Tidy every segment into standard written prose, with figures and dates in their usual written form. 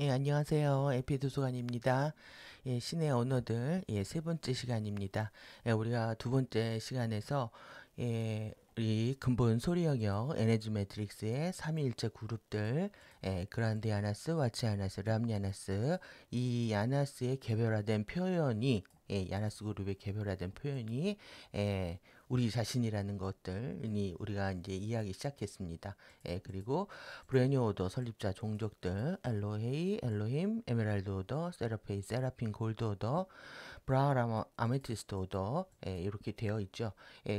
예, 안녕하세요. 에피도서관입니다. 예, 신의 언어들, 예, 세 번째 시간입니다. 예, 우리가 두 번째 시간에서, 우리 근본 소리 영역, 에너지 매트릭스의 삼위일체 그룹들, 그란데 야나스, 와치 야나스, 람니 야나스, 이 야나스의 개별화된 표현이, 야나스 그룹의 개별화된 표현이, 우리 자신이라는 것들이 우리가 이제 이해하기 시작했습니다. 그리고 브레뉴 오더 설립자 종족들 엘로헤이, 엘로힘, 에메랄드 오더, 세라페이, 세라핀, 골드 오더, 브라운 아메티스트 오더 이렇게 되어 있죠.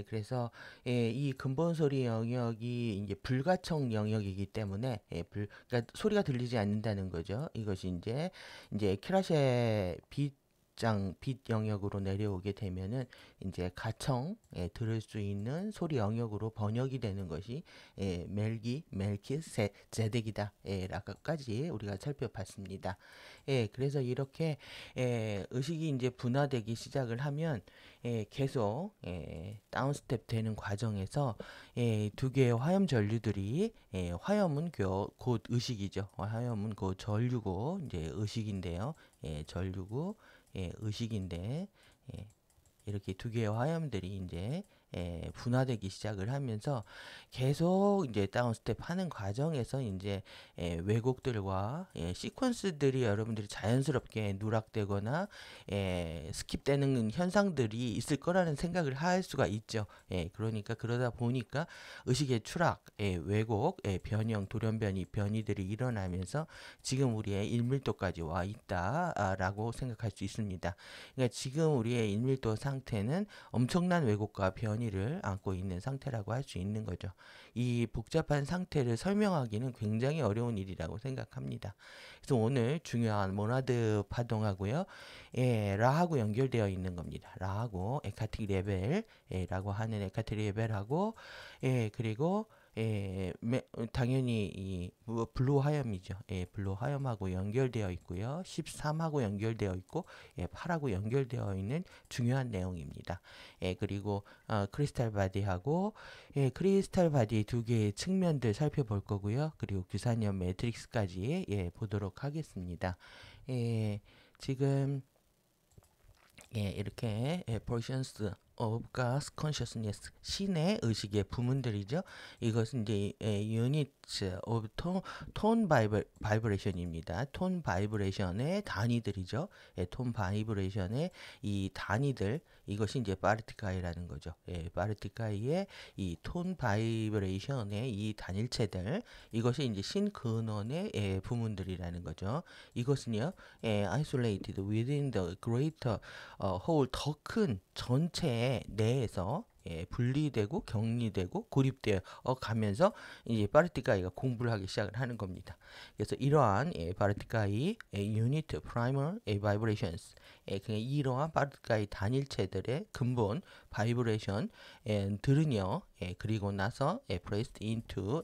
그래서 이 근본 소리 영역이 이제 불가청 영역이기 때문에 그러니까 소리가 들리지 않는다는 거죠. 이것이 이제 키라셰 빛 영역으로 내려오게 되면은 이제 가청 들을 수 있는 소리 영역으로 번역이 되는 것이 멜키 제덱이다 라까지 우리가 살펴봤습니다. 그래서 이렇게 의식이 이제 분화되기 시작을 하면 계속 다운스텝 되는 과정에서 두 개의 화염 전류들이 화염은 곧 의식이죠. 화염은 곧 전류고 이제 의식인데요. 전류고 의식인데 예, 이렇게 두 개의 화염들이 이제 분화되기 시작을 하면서 계속 이제 다운 스텝 하는 과정에서 이제 왜곡들과 시퀀스들이 여러분들이 자연스럽게 누락되거나 스킵되는 현상들이 있을 거라는 생각을 할 수가 있죠. 그러니까 그러다 보니까 의식의 추락, 왜곡, 변형, 돌연변이, 변이들이 일어나면서 지금 우리의 일밀도까지 와 있다라고 생각할 수 있습니다. 그러니까 지금 우리의 일밀도 상태는 엄청난 왜곡과 변이를 안고 있는 상태라고 할 수 있는 거죠. 이 복잡한 상태를 설명하기는 굉장히 어려운 일이라고 생각합니다. 그래서 오늘 중요한 모나드 파동하고요, 라하고 연결되어 있는 겁니다. 라하고 에카틱 레벨이라고 하는 에카틱 레벨하고, 그리고 당연히 블루 화염이죠. 블루 화염하고 연결되어 있고요. 13하고 연결되어 있고 8하고 연결되어 있는 중요한 내용입니다. 그리고 크리스탈 바디하고 크리스탈 바디 두 개의 측면들 살펴볼 거고요. 그리고 규산염 매트릭스까지 보도록 하겠습니다. 지금 이렇게 portions of God's consciousness 신의 의식의 부문들이죠. 이것은 이제 units of tone vibration입니다. 톤 바이브레이션의 단위들이죠. 톤 바이브레이션의 이 단위들 이것이 이제 파르티카이라는 거죠. 파르티카이의 이 톤 바이브레이션의 이 단일체들 이것이 이제 신근원의 부문들이라는 거죠. 이것은요, isolated within the greater whole 더 큰 전체 내에서 분리되고 격리되고 고립되어 가면서 이제 파르티카이가 공부를 하기 시작을 하는 겁니다. 그래서 이러한 파르티카이 유니트 프라이머 바이브레이션스 이러한 파르티카이 단일체들의 근본 바이브레이션 들은요 그리고 나서 placed into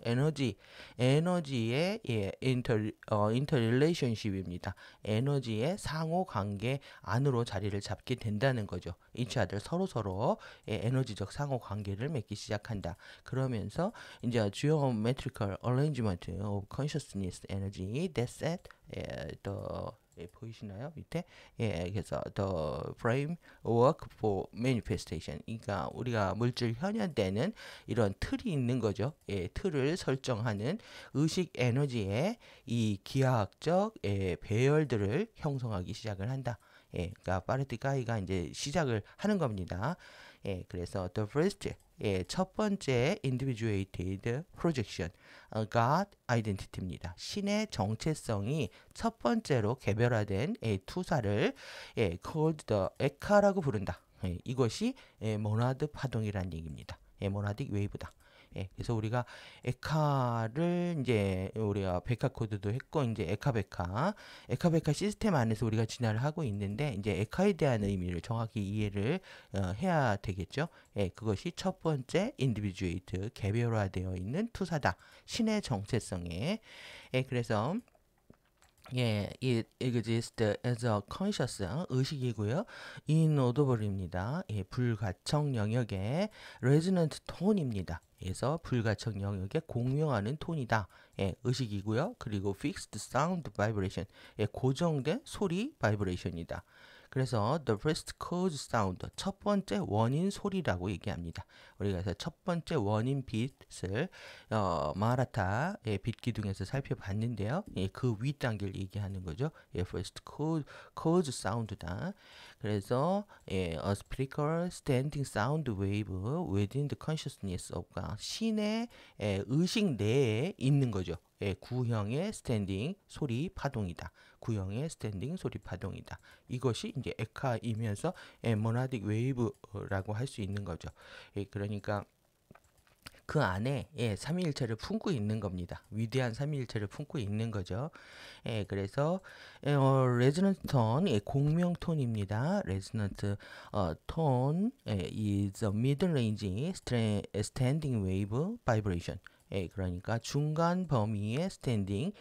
에너지의 인터릴레이션십입니다. 에너지의 상호 관계 안으로 자리를 잡게 된다는 거죠. each other 서로 에너지적 상호 관계를 맺기 시작한다. 그러면서 이제 geometrical arrangement of consciousness energy that set the 보이시나요? 밑에? 그래서 the framework for manifestation. 그러니까 우리가 물질 현현되는 이런 틀이 있는 거죠. 틀을 설정하는 의식 에너지의 이 기하학적 배열들을 형성하기 시작을 한다. 그러니까 파르티카이가 이제 시작을 하는 겁니다. 그래서 the first 첫 번째 individuated projection God identity입니다. 신의 정체성이 첫 번째로 개별화된 투사를 called the 에카라고 부른다. 이것이 모나드 파동이라는 얘기입니다. 모나딕 웨이브다. 그래서 우리가 에카를 이제 우리가 베카 코드도 했고 이제 에카베카 시스템 안에서 우리가 진화를 하고 있는데 이제 에카에 대한 의미를 정확히 이해를 해야 되겠죠. 그것이 첫 번째 인디비주에이트 개별화되어 있는 투사다. 신의 정체성에 그래서 예, it exists as a conscious 의식이고요. inaudible입니다. 예, 불가청 영역의 resonant tone입니다. 그래서 불가청 영역에 공명하는 톤이다. 예, 의식이고요. 그리고 fixed sound vibration. 예, 고정된 소리 바이브레이션이다. 그래서 the first cause sound 첫 번째 원인 소리라고 얘기합니다. 우리가 그래서 첫 번째 원인 빛을 마라타의 빛 기둥에서 살펴봤는데요. 예, 그 윗단계를 얘기하는 거죠. 예, first cause sound다. 그래서 예, a spherical standing sound wave within the consciousness of God. 신의 의식 내에 있는 거죠. 예, 구형의 스탠딩 소리 파동이다. 구형의 스탠딩 소리 파동이다. 이것이 이제 에카이면서 모나딕 웨이브라고 할 수 있는 거죠. 예, 그러니까 그 안에 삼위일체를 품고 있는 겁니다. 위대한 삼위일체를 품고 있는 거죠. 예, 그래서 레즈넌트 톤, 공명톤입니다. 레즈넌트 톤 is a mid-range standing wave vibration. 예, 그러니까 중간 범위의 스탠딩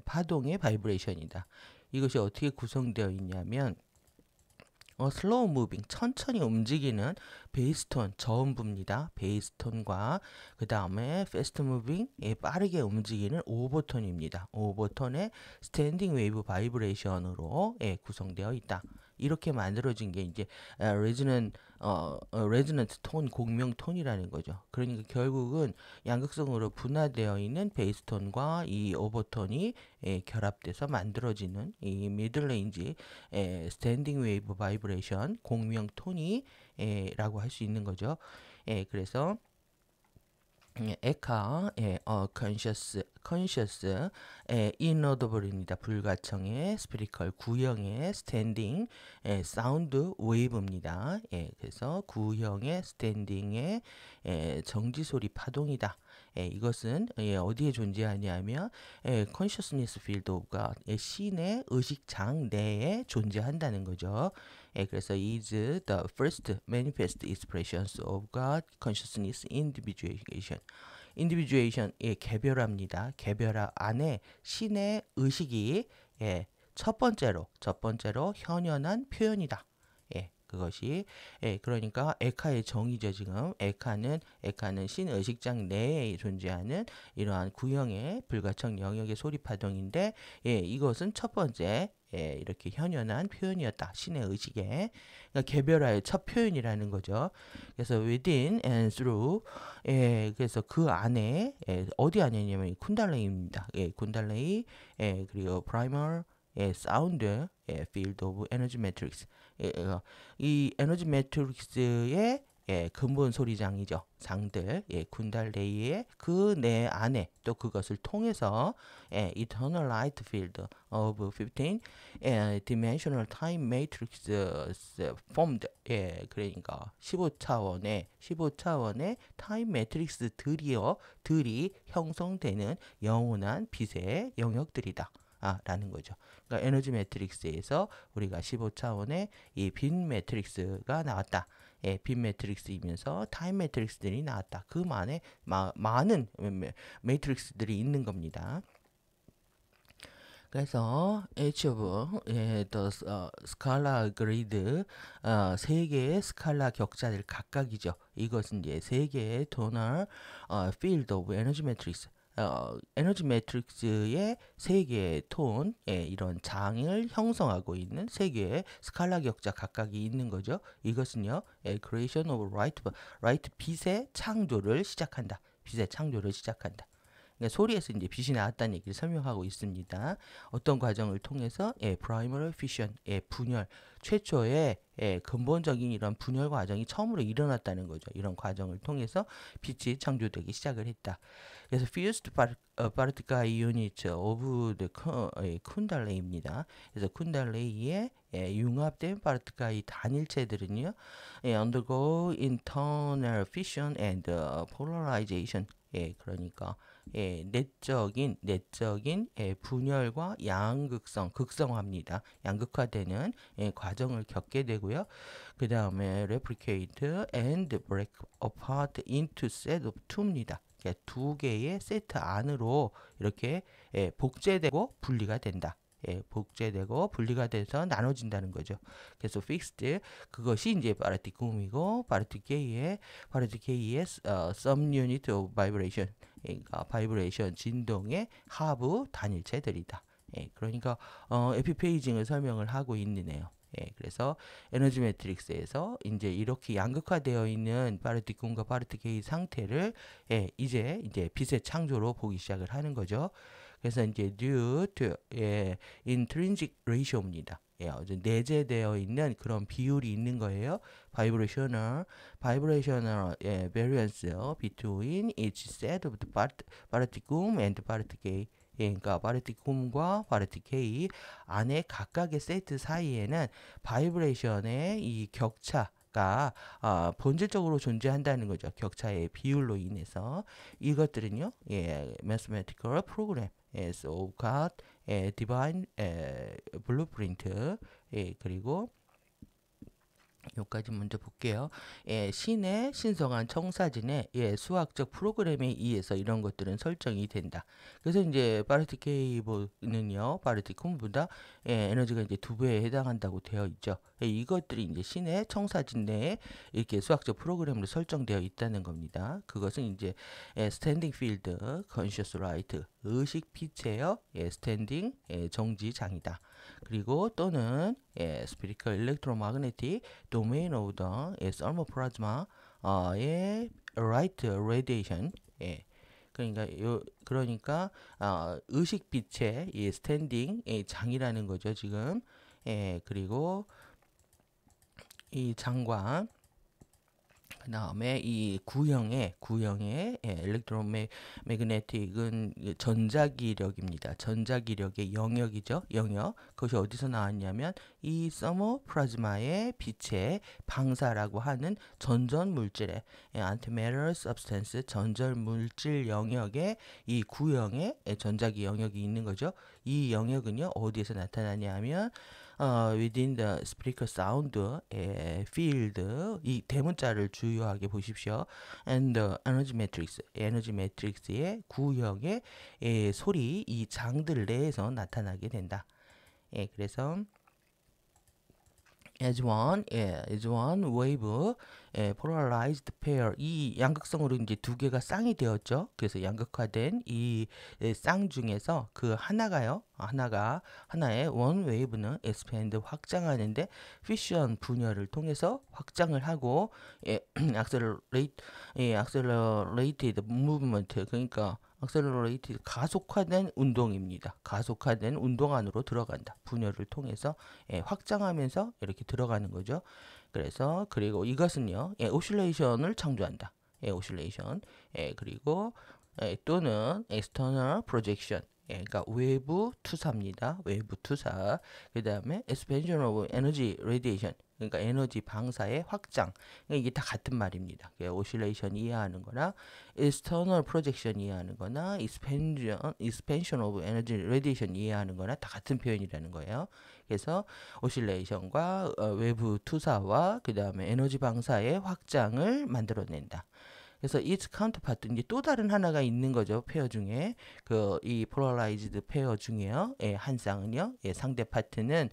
파동의 바이브레이션이다. 이것이 어떻게 구성되어 있냐면 슬로우 무빙, 천천히 움직이는 베이스톤, 저음부입니다. 베이스톤과 그 다음에 패스트 무빙, 빠르게 움직이는 오버톤입니다. 오버톤의 스탠딩 웨이브 바이브레이션으로 구성되어 있다. 이렇게 만들어진 게 이제 레즈넌트 톤, 공명 톤이라는 거죠. 그러니까 결국은 양극성으로 분화되어 있는 베이스톤과 이 오버톤이 결합돼서 만들어지는 이 미들레인지 스탠딩 웨이브 바이브레이션 공명 톤이 라고 할 수 있는 거죠. 그래서 에카, conscious, inaudible입니다. 불가청의 스피리컬 구형의 스탠딩, 사운드 웨이브입니다. 그래서 구형의 스탠딩의 정지 소리 파동이다. 이것은 어디에 존재하냐면 consciousness field of God, 신의 의식장 내에 존재한다는 거죠. 그래서 is the first manifest expressions of God consciousness individuation. individuation 개별화입니다. 개별화 안에 신의 의식이 첫 번째로 현현한 표현이다. 그것이 그러니까 에카의 정의죠. 지금 에카는 신의식장 내에 존재하는 이러한 구형의 불가청 영역의 소리 파동인데 이것은 첫 번째 이렇게 현현한 표현이었다. 신의 의식의 그러니까 개별화의 첫 표현이라는 거죠. 그래서 within and through 그래서 그 안에 어디 안에냐면 쿤달레이입니다. 쿤달레이 그리고 primal 사운드 field of energy matrix 이 에너지 매트릭스의 근본 소리장이죠. 장들, 군달레이의 그 내 안에 또 그것을 통해서 eternal light field of 15 dimensional time matrix formed. 그러니까 15차원의 타임 매트릭스들이 형성되는 영원한 빛의 영역들이다. 라는 거죠. 그러니까 에너지 매트릭스에서 우리가 15차원의 이 빛 매트릭스가 나왔다. 빛 매트릭스이면서 타임 매트릭스들이 나왔다. 그 안에 많은 매트릭스들이 있는 겁니다. 그래서 each of the scalar grid 세 개의 스칼라 격자들 각각이죠. 이것은 이제 세 개의 tonal field of energy matrix 에너지 매트릭스의 세 개의 톤, 이런 장을 형성하고 있는 세 개의 스칼라 격자 각각이 있는 거죠. 이것은요, creation of light 빛의 창조를 시작한다. 빛의 창조를 시작한다. 그러니까 소리에서 이제 빛이 나왔다는 얘기를 설명하고 있습니다. 어떤 과정을 통해서 primary fission, 분열, 최초의 근본적인 이런 분열 과정이 처음으로 일어났다는 거죠. 이런 과정을 통해서 빛이 창조되기 시작을 했다. 그래서 fused particle unit of the 쿤달레이입니다. 그래서 쿤달레이의 융합된 파르티클 단일체들은요, undergo internal fission and polarization. 그러니까 내적인 분열과 극성화입니다. 양극화되는 과정을 겪게 되고요. 그 다음에 replicate and break apart into set of two입니다. 두 개의 세트 안으로 이렇게 복제되고 분리가 된다. 복제되고 분리가 돼서 나눠진다는 거죠. 그래서 fixed 그것이 이제 파르티쿰이고 파르티케이의 some unit of vibration 그러니까 바이브레이션 진동의 하부 단일체들이다. 그러니까 에피페이징을 설명을 하고 있네요. 그래서 에너지 매트릭스에서 이제 이렇게 양극화되어 있는 파르티쿰과 파르티케이 상태를 이제 빛의 창조로 보기 시작을 하는 거죠. 그래서 이제 due to intrinsic ratio입니다. 내재되어 있는 그런 비율이 있는 거예요. vibrational variance between each set of the particle and particle. 그러니까 파르티쿰과 파르티케이 안에 각각의 세트 사이에는 바이브레이션의 이 격차가 본질적으로 존재한다는 거죠. 격차의 비율로 인해서 이것들은요, mathematical program as of God, divine blueprint, 그리고 여기까지 먼저 볼게요. 신의 신성한 청사진의 수학적 프로그램에 의해서 이런 것들은 설정이 된다. 그래서 이제 파르티케이보는요, 파르티쿰보다 에너지가 이제 2배에 해당한다고 되어 있죠. 이것들이 이제 신의 청사진 내에 이렇게 수학적 프로그램으로 설정되어 있다는 겁니다. 그것은 이제 스탠딩 필드, 컨셔스 라이트, 의식 빛이에요. 스탠딩 정지장이다. 그리고 또는 spherical electromagnetic domain of the thermal plasma의 light radiation. 그러니까 의식 빛의 이 스탠딩 장이라는 거죠, 지금. 그리고 이 장과 그 다음에 이 구형의 엘렉트로매그네틱은 전자기력입니다. 전자기력의 영역이죠. 영역. 그것이 어디서 나왔냐면 이 서머 플라즈마의 빛의 방사라고 하는 전전 물질의 antimatter substance 전절 물질 영역에 이 구형의 전자기 영역이 있는 거죠. 이 영역은요 어디에서 나타나냐면 within the spherical sound field 이 대문자를 주요하게 보십시오. and the energy matrix 에너지 매트릭스의 구형의 소리 이 장들 내에서 나타나게 된다. 그래서 as one wave polarized pair 이 양극성으로 이제 두 개가 쌍이 되었죠. 그래서 양극화된 이 쌍 중에서 그 하나의 one wave는 expand 확장하는데 fission 분열을 통해서 확장을 하고 accelerated movement 그러니까 accelerated 가속화된 운동입니다. 가속화된 운동 안으로 들어간다. 분열을 통해서 확장하면서 이렇게 들어가는 거죠. 그래서 그리고 이것은요, 오실레이션을 창조한다. 오실레이션. 그리고 또는 external projection. 그러니까 외부 투사입니다. 외부 투사. 그 다음에 expansion of energy radiation. 그러니까 에너지 방사의 확장. 이게 다 같은 말입니다. 오실레이션 이해하는 거나 external projection 이해하는 거나 expansion of energy radiation 이해하는 거나 다 같은 표현이라는 거예요. 그래서 오실레이션과 외부 투사와 그 다음에 에너지 방사의 확장을 만들어낸다. 그래서 its counterpart 이제 또 다른 하나가 있는 거죠. 페어 중에 이 polarized 페어 중에요. 한 쌍은요. 상대 파트는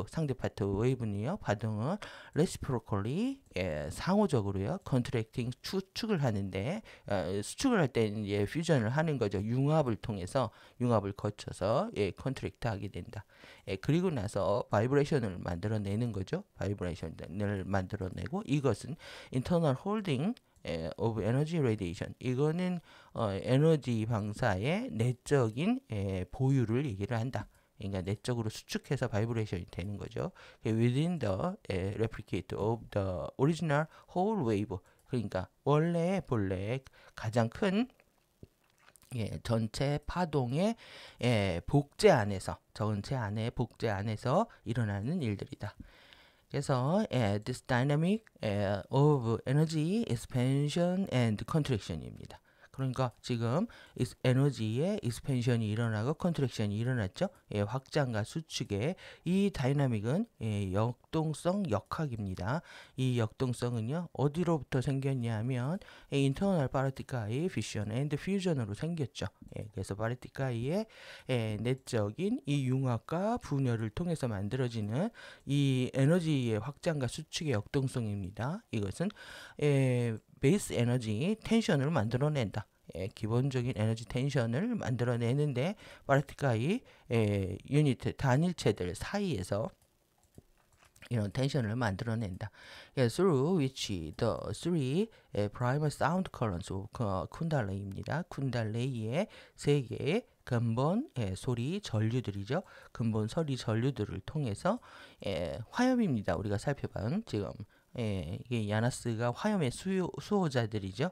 상대 파트 웨이브는요. 반응을 reciprocally 상호적으로요. contracting 수축을 하는데 수축을 할 때는 퓨전을 하는 거죠. 융합을 통해서 융합을 거쳐서 contract 하게 된다. 그리고 나서 바이브레이션을 만들어내는 거죠. 바이브레이션을 만들어내고 이것은 internal holding of energy radiation 이거는 에너지 방사의 내적인 보유를 얘기를 한다. 그러니까 내적으로 수축해서 바이브레이션이 되는 거죠. within the replicate of the original whole wave 그러니까 본래 가장 큰 전체 파동의 복제 안에서 일어나는 일들이다. 그래서 this dynamic of energy expansion and contraction입니다. 그러니까 지금 에너지의 익스펜션이 일어나고 컨트랙션이 일어났죠. 예, 확장과 수축의 이 다이나믹은 역동성 역학입니다. 이 역동성은요 어디로부터 생겼냐 하면 인터널 파르티클의 피션 앤드 퓨전으로 생겼죠. 그래서 파르티클의 내적인 이 융합과 분열을 통해서 만들어지는 이 에너지의 확장과 수축의 역동성입니다. 이것은 베이스 에너지 텐션을 만들어낸다. 기본적인 에너지 텐션을 만들어내는데 파르티클의 유닛 단일체들 사이에서 이런 텐션을 만들어낸다. Through which the three primal sound currents of 쿤달레이입니다. 쿤달레이의 세 개의 근본 소리 전류들이죠. 근본 소리 전류들을 통해서 화염입니다. 우리가 살펴본 지금 이게 야나스가 화염의 수호자들이죠.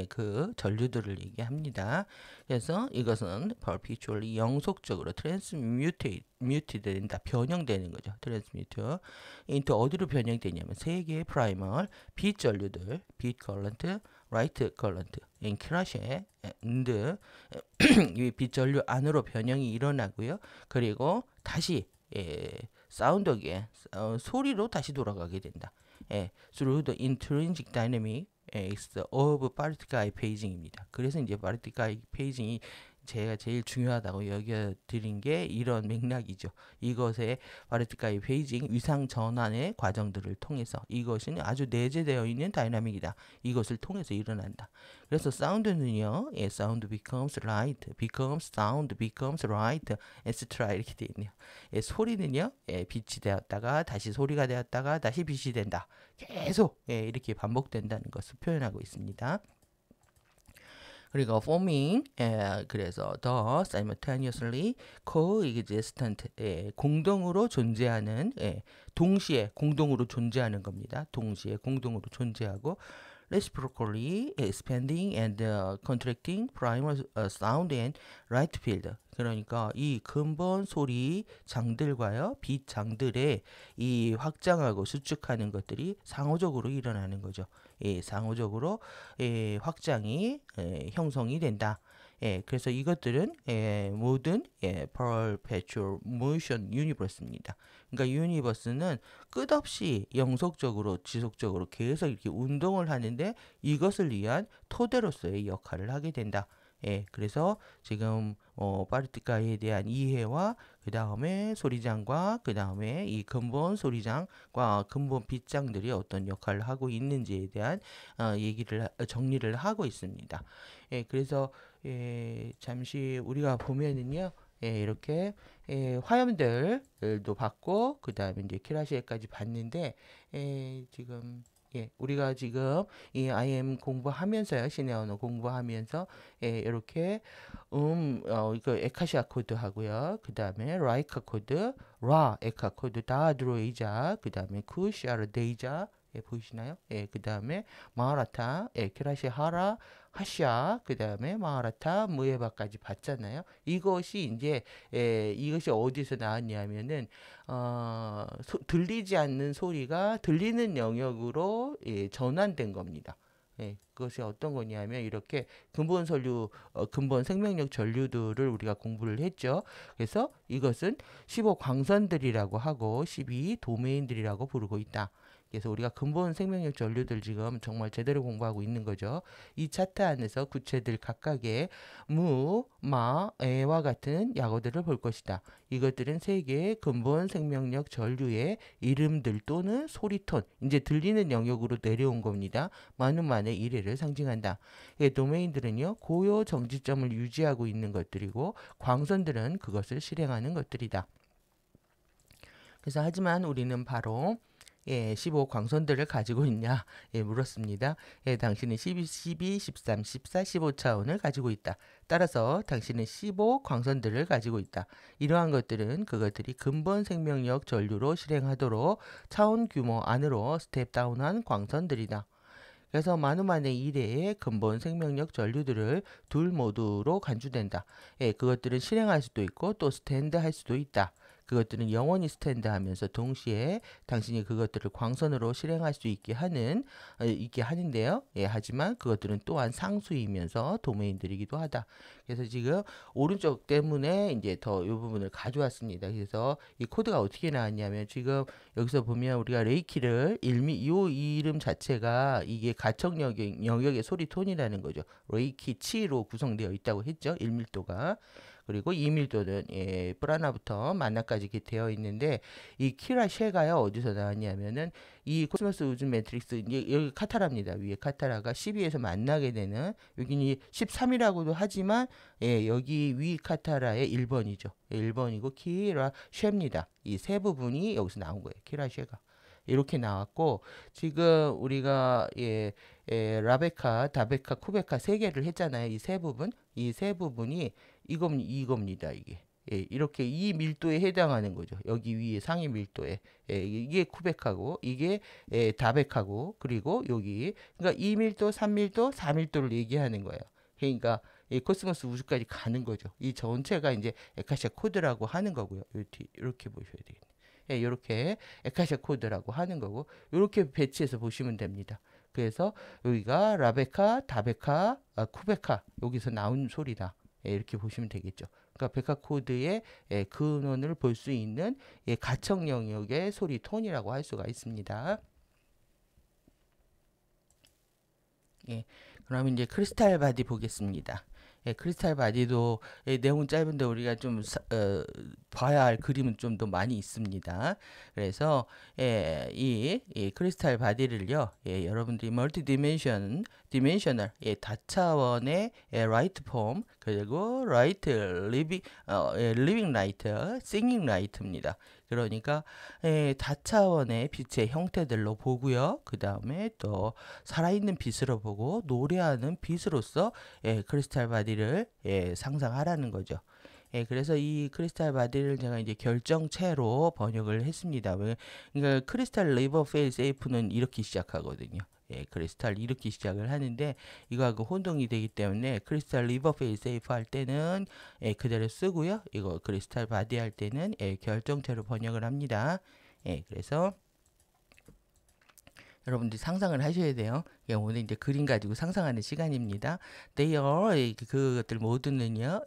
그 전류들을 얘기합니다. 그래서 이것은 perpetually 영속적으로 transmute 된다. 변형되는 거죠. transmute into 어디로 변형되냐면 세 개의 primal 빛 전류들, 빛 current, light current, 인크라시에 이 빛 전류 안으로 변형이 일어나고요. 그리고 다시 사운드에 소리로 다시 돌아가게 된다. through the intrinsic dynamics of particle phasing입니다. 그래서 이제 particle phasing이 제가 제일 중요하다고 여겨드린 게 이런 맥락이죠. 이것의 particle phasing 위상 전환의 과정들을 통해서 이것은 아주 내재되어 있는 다이나믹이다. 이것을 통해서 일어난다. 그래서 사운드는요, sound becomes light, becomes sound, becomes light, etc. 이렇게 되어 있네요. 소리는요, 빛이 되었다가 다시 소리가 되었다가 다시 빛이 된다. 계속 이렇게 반복된다는 것을 표현하고 있습니다. 그리고 forming, 그래서 the simultaneously coexistent, 공동으로 존재하는, 동시에 공동으로 존재하는 겁니다. 동시에 공동으로 존재하고 reciprocally expanding and contracting primal sound and light field. 그러니까 이 근본 소리 장들과요 빛 장들의 이 확장하고 수축하는 것들이 상호적으로 일어나는 거죠. 상호적으로 확장이 형성이 된다. 그래서 이것들은 모든 perpetual motion universe입니다. 그러니까 유니버스는 끝없이 영속적으로 지속적으로 계속 이렇게 운동을 하는데 이것을 위한 토대로서의 역할을 하게 된다. 그래서 지금 파르티클에 대한 이해와 그 다음에 소리장과 그 다음에 이 근본 소리장과 근본 빛장들이 어떤 역할을 하고 있는지에 대한 정리를 하고 있습니다. 그래서 잠시 우리가 보면은요. 이렇게 화염들도 봤고 그 다음에 이제 키라시에까지 봤는데 지금 우리가 지금 이 IM 공부하면서요, 신의 언어 공부하면서 이렇게 이거 에카시아 코드 하고요, 그 다음에 라이카 코드, 라 에카 코드 다 들어있자, 그 다음에 쿠시아르 데이자 보이시나요? 그 다음에 마하라타, 키라시 하라, 하샤, 그 다음에 마하라타, 무에바까지 봤잖아요. 이것이 이제 이것이 어디서 나왔냐면은 들리지 않는 소리가 들리는 영역으로 전환된 겁니다. 그것이 어떤 거냐면 이렇게 근본 생명력 전류들을 우리가 공부를 했죠. 그래서 이것은 15 광선들이라고 하고 12 도메인들이라고 부르고 있다. 그래서 우리가 근본 생명력 전류들 지금 정말 제대로 공부하고 있는 거죠. 이 차트 안에서 구체들 각각의 무, 마, 에와 같은 약어들을 볼 것이다. 이것들은 세 개의 근본 생명력 전류의 이름들 또는 소리톤, 이제 들리는 영역으로 내려온 겁니다. 많은 만의 이래를 상징한다. 도메인들은요, 고요 정지점을 유지하고 있는 것들이고 광선들은 그것을 실행하는 것들이다. 그래서 하지만 우리는 바로 15 광선들을 가지고 있냐 물었습니다. 당신은 12, 13, 14, 15 차원을 가지고 있다. 따라서 당신은 15 광선들을 가지고 있다. 이러한 것들은 그것들이 근본 생명력 전류로 실행하도록 차원 규모 안으로 스텝 다운한 광선들이다. 그래서 마누만의 이래의 근본 생명력 전류들을 둘 모두로 간주된다. 그것들은 실행할 수도 있고 또 스탠드 할 수도 있다. 그것들은 영원히 스탠드하면서 동시에 당신이 그것들을 광선으로 실행할 수 있게 하는데요. 예, 하지만 그것들은 또한 상수이면서 도메인들이기도 하다. 그래서 지금 오른쪽 때문에 이제 더 이 부분을 가져왔습니다. 그래서 이 코드가 어떻게 나왔냐면 지금 여기서 보면 우리가 레이키를 이 이름 자체가 이게 가청 영역의 소리 톤이라는 거죠. 레이키 치로 구성되어 있다고 했죠. 1밀도가. 그리고 2밀도는 예, 프라나부터 만나까지 이렇게 되어 있는데 이 키라 쉐가요 어디서 나왔냐면은 이 코스모스 우주 매트릭스 이제 여기 카타라입니다. 위에 카타라가 12에서 만나게 되는 여기는 13이라고도 하지만 예, 여기 위 카타라의 1번이죠. 1번이고 키라 쉐입니다. 이 세 부분이 여기서 나온 거예요. 키라 쉐가. 이렇게 나왔고 지금 우리가 라베카, 다베카, 쿠베카 세 개를 했잖아요. 이 세 부분이 이겁니다. 이게 이렇게 이 밀도에 해당하는 거죠. 여기 위에 상위 밀도에 이게 쿠베카고 이게 다베카고 그리고 여기 그러니까 2밀도, 3밀도, 4밀도를 얘기하는 거예요. 그러니까 이 코스모스 우주까지 가는 거죠. 이 전체가 이제 에카시아 코드라고 하는 거고요. 이렇게 보셔야 되겠네요. 예, 이렇게 에카시아 코드라고 하는 거고 이렇게 배치해서 보시면 됩니다. 그래서 여기가 라베카, 다베카, 쿠베카 여기서 나온 소리다. 예, 이렇게 보시면 되겠죠. 그러니까 베카 코드의 근원을 볼 수 있는 가청 영역의 소리 톤이라고 할 수가 있습니다. 예, 그러면 이제 크리스탈 바디 보겠습니다. 예, 크리스탈 바디도 내용 짧은데 우리가 좀 봐야 할 그림은 좀 더 많이 있습니다. 그래서 이 크리스탈 바디를요, 여러분들이 디멘셔널 다차원의 라이트 폼 그리고 라이트 리빙 라이트, 싱잉 라이트입니다. 그러니까 다차원의 빛의 형태들로 보고요. 그 다음에 또 살아있는 빛으로 보고 노래하는 빛으로서 크리스탈 바디를 상상하라는 거죠. 그래서 이 크리스탈 바디를 제가 이제 결정체로 번역을 했습니다. 그러니까 크리스탈 리버 페일 세이프는 이렇게 시작하거든요. 크리스탈 이렇게 시작을 하는데 이거하고 혼동이 되기 때문에 크리스탈 리버 페일 세이프 할 때는 그대로 쓰고요. 이거 크리스탈 바디 할 때는 결정체로 번역을 합니다. 그래서 여러분들이 상상을 하셔야 돼요. 오늘 이제 그림 가지고 상상하는 시간입니다. They are 그것들 모두는요,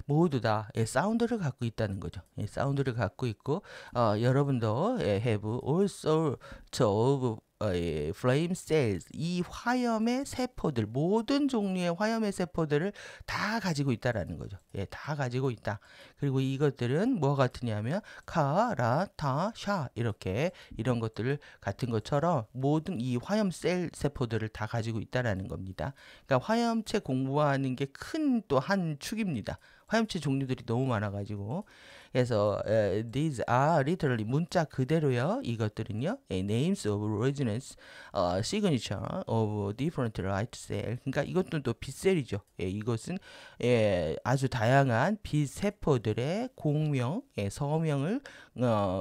모두 다 사운드를 갖고 있다는 거죠. 사운드를 갖고 있고, 여러분도 have all sorts of flame cells 이 화염의 세포들 모든 종류의 화염의 세포들을 다 가지고 있다라는 거죠. 다 가지고 있다. 그리고 이것들은 뭐와 같으냐면 카, 라, 타, 샤 이렇게 이런 것들 같은 것처럼 모든 이 화염 셀 세포들을 다 가지고 있다라는 겁니다. 그러니까 화염체 공부하는 게 큰 또 한 축입니다. 화염체 종류들이 너무 많아가지고 그래서 these are literally 문자 그대로요. 이것들은요. names of resonance, signature of different light cell. 그러니까 이것도 또 빛셀이죠. 이것은 아주 다양한 빛 세포들의 공명,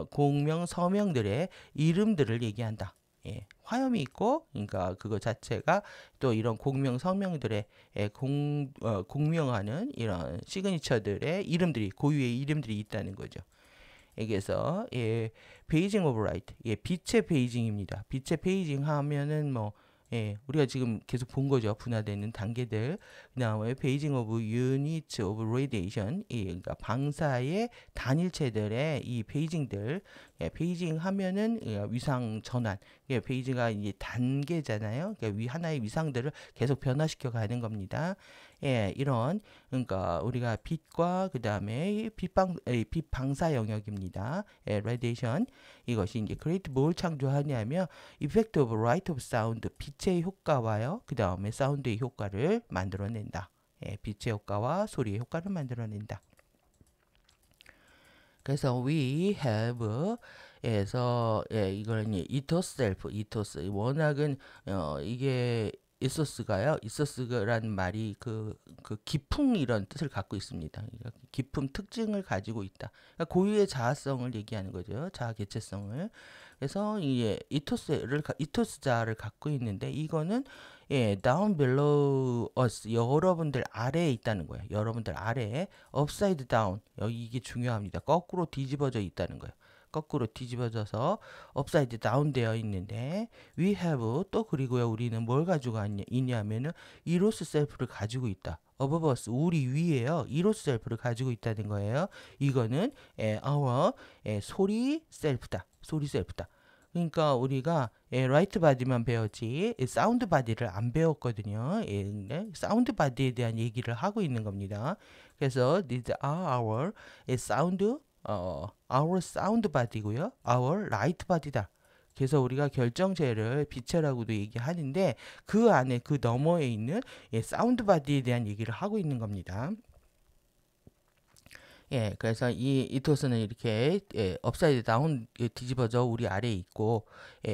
공명 서명들의 이름들을 얘기한다. 화염이 있고, 그러니까 그거 자체가 또 이런 공명 성명들의 공명하는 이런 시그니처들의 이름들이 고유의 이름들이 있다는 거죠. 그래서 베이징 오브 라이트, 빛의 베이징입니다. 빛의 베이징 하면은 뭐 우리가 지금 계속 본 거죠. 분화되는 단계들. 그 다음에 베이징 오브 유니트 오브 레디에이션, 그러니까 방사의 단일체들의 이 베이징들. 베이징 하면은 위상 전환. 베이징가 이제 단계잖아요. 그러니까 하나의 위상들을 계속 변화시켜 가는 겁니다. 이런 그러니까 우리가 빛과 그 다음에 빛 방사 영역입니다. 레디에이션 이것이 이제 크리에이트 뭘 창조하냐면 이펙트 오브 라이트 오브 사운드 빛의 효과와요. 그 다음에 사운드의 효과를 만들어낸다. 빛의 효과와 소리의 효과를 만들어낸다. 그래서 we have 에서 이거는 이토스 셀프 이토스 워낙은 이게 이소스가요. 이소스라는 말이 기풍 이런 뜻을 갖고 있습니다. 그러니까 기품 특징을 가지고 있다. 그러니까 고유의 자아성을 얘기하는 거죠. 자아 개체성을. 그래서 이토스자를 갖고 있는데 이거는 down below us 여러분들 아래에 있다는 거예요. 여러분들 아래에 upside down 여기 이게 중요합니다. 거꾸로 뒤집어져 있다는 거예요. 거꾸로 뒤집어져서 upside down 되어 있는데 we have 또 그리고요 우리는 뭘 가지고 있냐면은 eros self를 가지고 있다. above us 우리 위에요 eros self를 가지고 있다는 거예요. 이거는 our 소리 self다. 소리 self다. 그러니까 우리가 right body만 배웠지 sound body를 안 배웠거든요. 사운드 바디에 대한 얘기를 하고 있는 겁니다. 그래서 these are our our sound body고요. our light body다. 그래서 우리가 결정체를 빛체라고도 얘기하는데 그 안에 그 너머에 있는 사운드 바디에 대한 얘기를 하고 있는 겁니다. 그래서 이 토스는 이렇게 업사이드 다운 뒤집어져 우리 아래에 있고,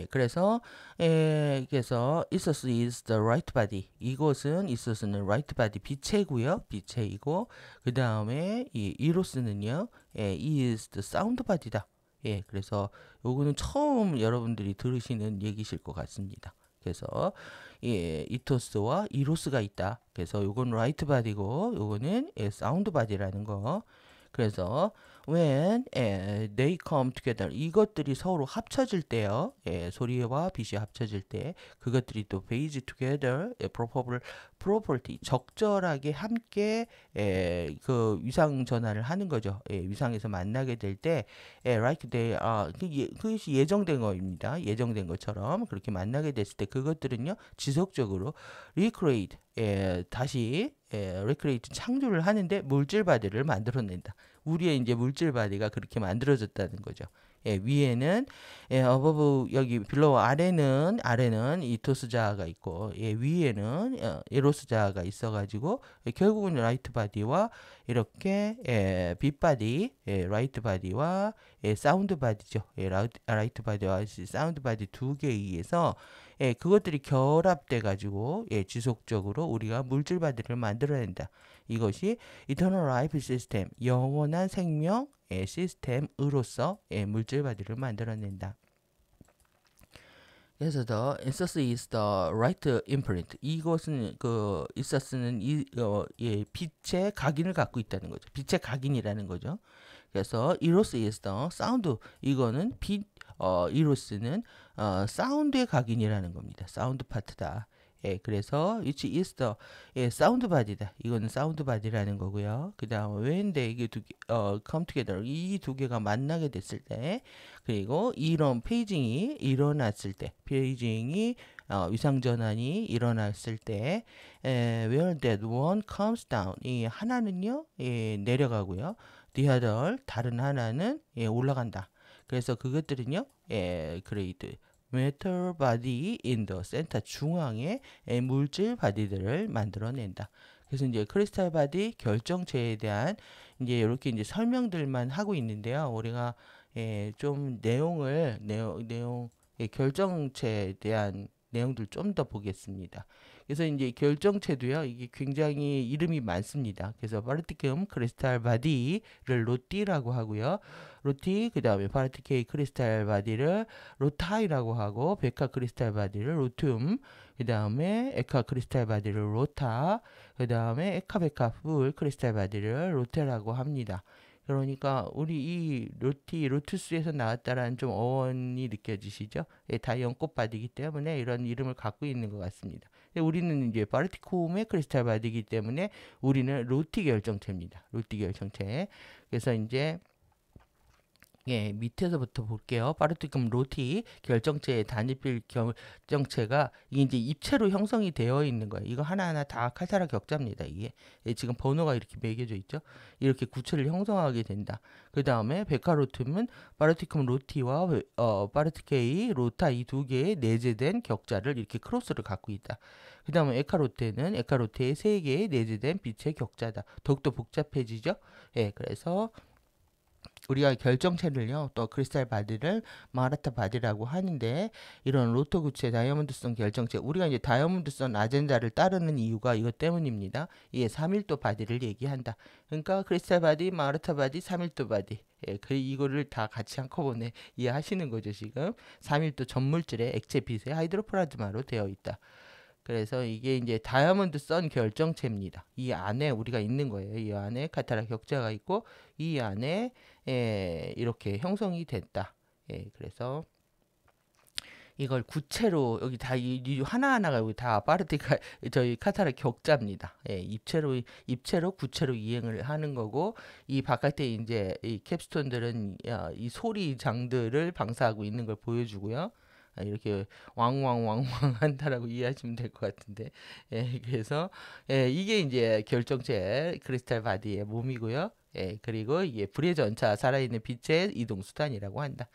그래서 이소스 is the right body. 이곳은 이소스는 right body 빛체고요, 빛체이고, 그 다음에 이 이로스는요, is the sound body다. 그래서 요거는 처음 여러분들이 들으시는 얘기실 것 같습니다. 그래서 이토스와 이로스가 있다. 그래서 요건 right body고, 요거는 sound body라는 거. 그래서 when they come together 이것들이 서로 합쳐질 때요. 소리와 빛이 합쳐질 때 그것들이 또 phase together property 적절하게 함께 그 위상 전환을 하는 거죠. 위상에서 만나게 될 때 like they 그것이 예정된 거입니다. 예정된 것처럼 그렇게 만나게 됐을 때 그것들은요 지속적으로 recreate 다시 recreate 창조를 하는데 물질 바디를 만들어낸다. 우리의 이제 물질 바디가 그렇게 만들어졌다는 거죠. 위에는 above 여기 below 아래는 이토스 자아가 있고 위에는 에로스 자아가 있어가지고 결국은 라이트 바디와 이렇게 빛 바디, 라이트 바디와 사운드 바디죠. 라이트 바디와 사운드 바디 두 개에 의해서 그것들이 결합돼 가지고 지속적으로 우리가 물질 바디를 만들어낸다. 이것이 Eternal Life System 영원한 생명 시스템으로서 물질 바디를 만들어낸다. 그래서 the instance is the right imprint. 이것은 그 instance는 빛의 각인을 갖고 있다는 거죠. 빛의 각인이라는 거죠. 그래서 eros is the sound. 이거는 eros는 사운드의 각인이라는 겁니다. 사운드 파트다. 그래서 which is the 사운드 바디다. 이거는 사운드 바디라는 거고요. 그 다음에 when they 이게 come together 이 두 개가 만나게 됐을 때 그리고 이런 페이징이 일어났을 때 페이징이 위상 전환이 일어났을 때 where that one comes down 이 하나는요 내려가고요. the other 다른 하나는 올라간다. 그래서 그것들은요 grade metal body in the center 중앙에 물질 바디들을 만들어낸다. 그래서 이제 크리스탈 바디 결정체에 대한 이제 이렇게 이제 설명들만 하고 있는데요. 우리가 좀 내용 결정체에 대한 내용들 좀 더 보겠습니다. 그래서 이제 결정체도요. 이게 굉장히 이름이 많습니다. 그래서 파르티켐 크리스탈 바디를 로띠라고 하고요. 로티 그다음에 파르티케이 크리스탈 바디를 로타이라고 하고 베카 크리스탈 바디를 로툼 그다음에 에카 크리스탈 바디를 로타 그다음에 에카 베카 풀 크리스탈 바디를 로테라고 합니다. 그러니까 우리 이 로투스에서 나왔다라는 좀 어원이 느껴지시죠? 다 연꽃 바디이기 때문에 이런 이름을 갖고 있는 것 같습니다. 우리는 이제 파르티쿰의 크리스탈 바디이기 때문에 우리는 로티 결정체입니다. 로티 결정체. 그래서 이제 밑에서부터 볼게요. 파르티쿰 로티 결정체의 단일필 결정체가 이게 이제 입체로 형성이 되어 있는 거예요. 이거 하나하나 다 칼타라 격자입니다. 이게 지금 번호가 이렇게 매겨져 있죠. 이렇게 구체를 형성하게 된다. 그 다음에 베카로툼은 파르티쿰 로티와 파르티케이 로타 이 두 개의 내재된 격자를 이렇게 크로스를 갖고 있다. 그 다음에 에카로테는 에카로테의 세 개의 내재된 빛의 격자다. 더욱더 복잡해지죠. 그래서 우리가 결정체를요, 또 크리스탈 바디를 마라타 바디라고 하는데, 이런 로또 구체 다이아몬드선 결정체, 우리가 이제 다이아몬드선 아젠다를 따르는 이유가 이것 때문입니다. 이게 3일도 바디를 얘기한다. 그러니까 크리스탈 바디, 마라타 바디, 3일도 바디. 예, 이거를 다 같이 한꺼번에 이해하시는 거죠, 지금. 3일도 전물질의 액체 빛의 하이드로플라즈마로 되어 있다. 그래서 이게 이제 다이아몬드 선 결정체입니다. 이 안에 우리가 있는 거예요. 이 안에 카타라 격자가 있고 이 안에 이렇게 형성이 됐다. 그래서 이걸 구체로 여기 다 이 하나하나가 여기 다 파르티클 저희 카타라 격자입니다. 입체로 구체로 이행을 하는 거고 이 바깥에 이제 이 캡스톤들은 이 소리장들을 방사하고 있는 걸 보여주고요. 이렇게 왕왕왕왕 한다라고 이해하시면 될 것 같은데, 그래서 이게 이제 결정체 크리스탈 바디의 몸이고요. 그리고 이게 불의 전차 살아있는 빛의 이동 수단이라고 한다.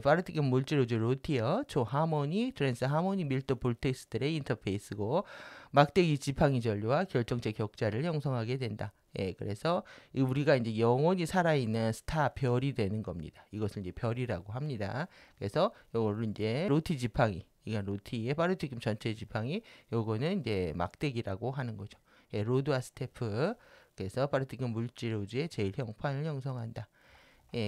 파르티클 물질 우주 로티어 초하모니 트랜스 하모니 밀도 볼텍스들의 인터페이스고 막대기 지팡이 전류와 결정체 격자를 형성하게 된다. 그래서 우리가 이제 영원히 살아있는 스타 별이 되는 겁니다. 이것을 이제 별이라고 합니다. 그래서 요거를 이제 로티 지팡이, 이건 로티의 파르티클 전체 지팡이, 요거는 이제 막대기라고 하는 거죠. 로드와 스테프. 그래서 파르티클 물질 우주의 제일 형판을 형성한다.